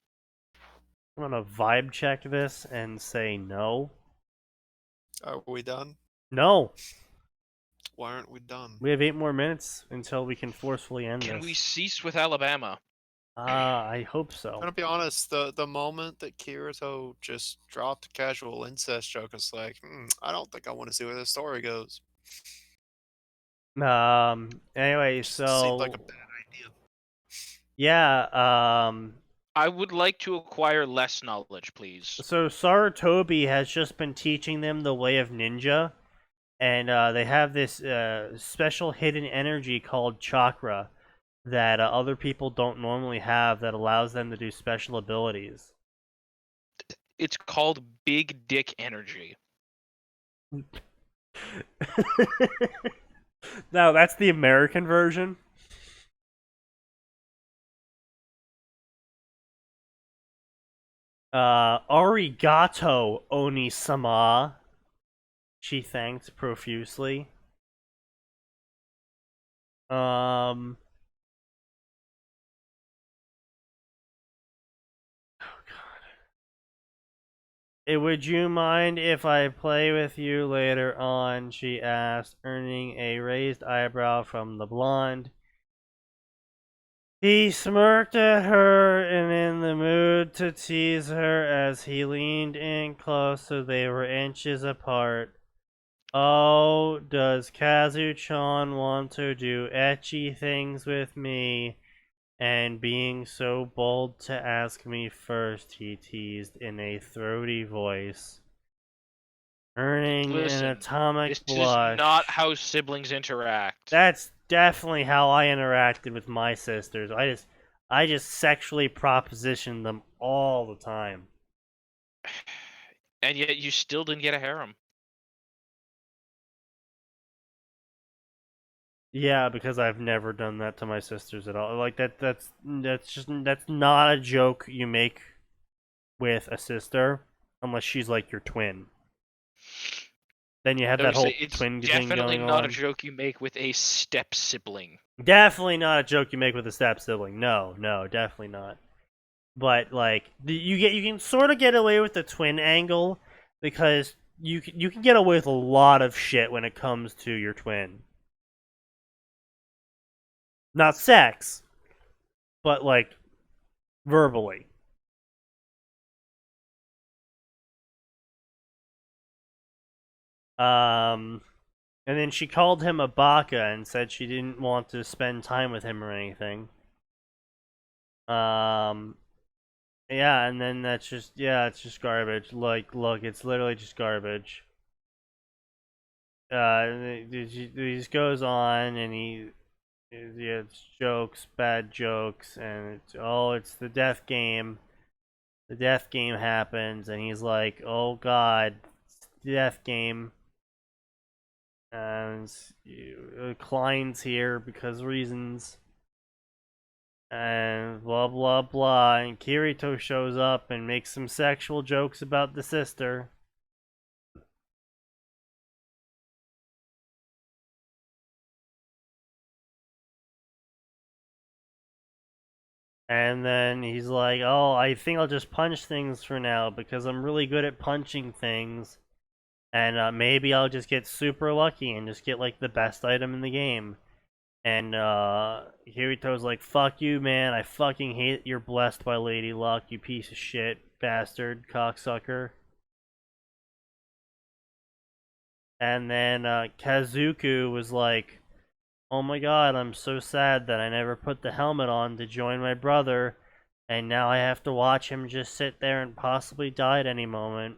I'm gonna vibe check this and say no. Are we done? No. Why aren't we done? We have 8 more minutes until we can forcefully end Can this. we cease with Alabama? I hope so. I'm gonna be honest, the moment that Kirito just dropped a casual incest joke, it's like, I don't think I want to see where this story goes. Anyway, Just so seemed like a bad idea. yeah, I would like to acquire less knowledge, please. so Sarutobi has just been teaching them the way of ninja, and they have this special hidden energy called chakra that other people don't normally have that allows them to do special abilities. It's called Big Dick Energy. No, that's the American version. Arigato, Oni-sama. she thanked profusely. Would you mind if I play with you later on? She asked, earning a raised eyebrow from the blonde. He smirked at her and in the mood to tease her as he leaned in close so they were inches apart. Oh, does Kazu-chan want to do ecchi things with me? And being so bold to ask me first, he teased in a throaty voice, earning Listen, an atomic this blush. is not how siblings interact. That's definitely how I interacted with my sisters. I just sexually propositioned them all the time. And yet you still didn't get a harem. Yeah, because I've never done that to my sisters at all. Like that's not a joke you make with a sister unless she's like your twin. Then you have I that would whole say it's twin thing definitely going not on. a joke you make with a step sibling. Definitely not a joke you make with a step sibling. No, definitely not. But like you can sort of get away with the twin angle because you can get away with a lot of shit when it comes to your twin. Not sex, but like verbally. And then she called him a baka and said she didn't want to spend time with him or anything. Yeah, and then it's just garbage. Like, look, it's literally just garbage. He just goes on and it's jokes, bad jokes, and it's the death game. The death game happens, and he's like, oh god, it's the death game. And Klein's here because reasons. And blah blah blah. And Kirito shows up and makes some sexual jokes about the sister. And then he's like, oh, I think I'll just punch things for now because I'm really good at punching things. And maybe I'll just get super lucky and just get like the best item in the game. And Kirito's like, fuck you, man. I fucking hate you're blessed by Lady Luck, you piece of shit, bastard, cocksucker. And then Kazuku was like, oh my god, I'm so sad that I never put the helmet on to join my brother. And now I have to watch him just sit there and possibly die at any moment.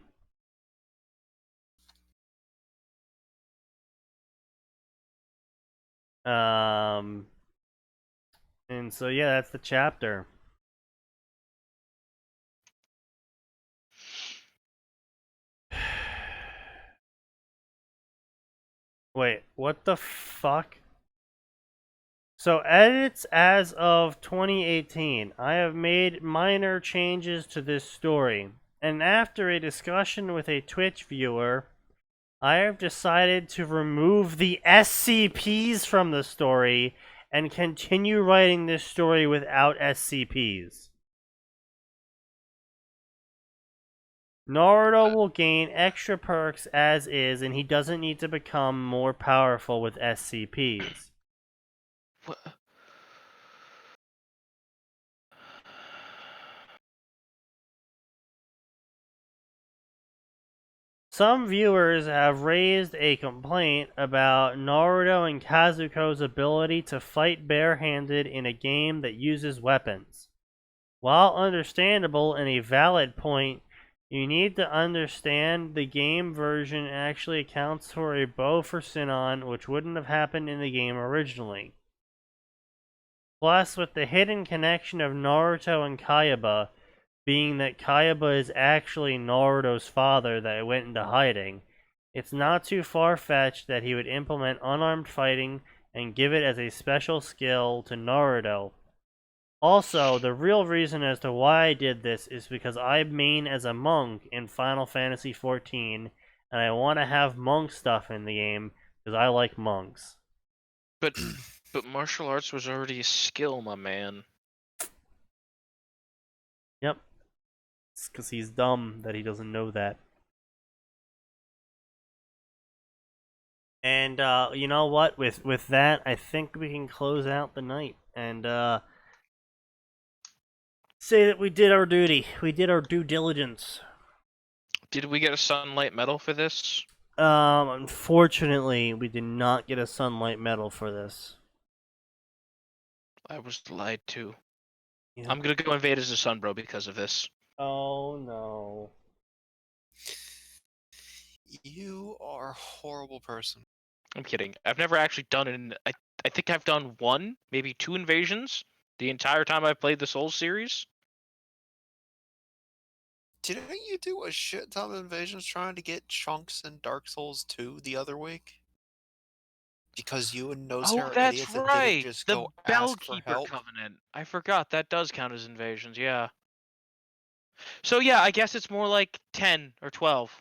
And so yeah, that's the chapter. Wait, what the fuck? So edits as of 2018. I have made minor changes to this story, and after a discussion with a Twitch viewer, I have decided to remove the SCPs from the story and continue writing this story without SCPs. Naruto will gain extra perks as is, and he doesn't need to become more powerful with SCPs. What? Some viewers have raised a complaint about Naruto and Kazuko's ability to fight barehanded in a game that uses weapons. While understandable and a valid point, you need to understand the game version actually accounts for a bow for Sinon, which wouldn't have happened in the game originally. Plus, with the hidden connection of Naruto and Kayaba, being that Kayaba is actually Naruto's father that went into hiding, it's not too far-fetched that he would implement unarmed fighting and give it as a special skill to Naruto. Also, the real reason as to why I did this is because I main as a monk in Final Fantasy XIV, and I want to have monk stuff in the game because I like monks. But martial arts was already a skill, my man. Yep. It's because he's dumb that he doesn't know that. And you know what? With that, I think we can close out the night and say that we did our duty. We did our due diligence. Did we get a sunlight medal for this? Unfortunately, we did not get a sunlight medal for this. I was lied to. Yeah. I'm gonna go invade as a Sunbro because of this. Oh no. You are a horrible person. I'm kidding. I've never actually done it. I think I've done one, maybe 2 invasions the entire time I've played the Souls series. Didn't you do a shit ton of invasions trying to get chunks in Dark Souls 2 the other week? Because you and Nosehair Oh, are that's idiots that right. didn't just The go ask for Bellkeeper help. Covenant. I forgot that does count as invasions. Yeah. So yeah, I guess it's more like 10 or 12.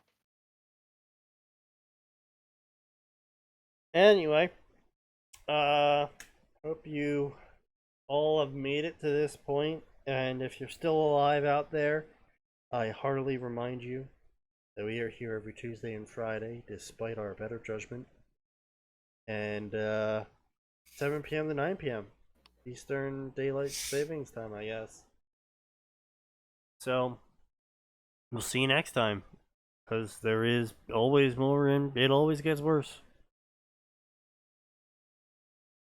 Anyway, hope you all have made it to this point, and if you're still alive out there, I heartily remind you that we are here every Tuesday and Friday, despite our better judgment, and 7 p.m. to 9 p.m. Eastern Daylight Savings Time, I guess. So, we'll see you next time, because there is always more and it always gets worse.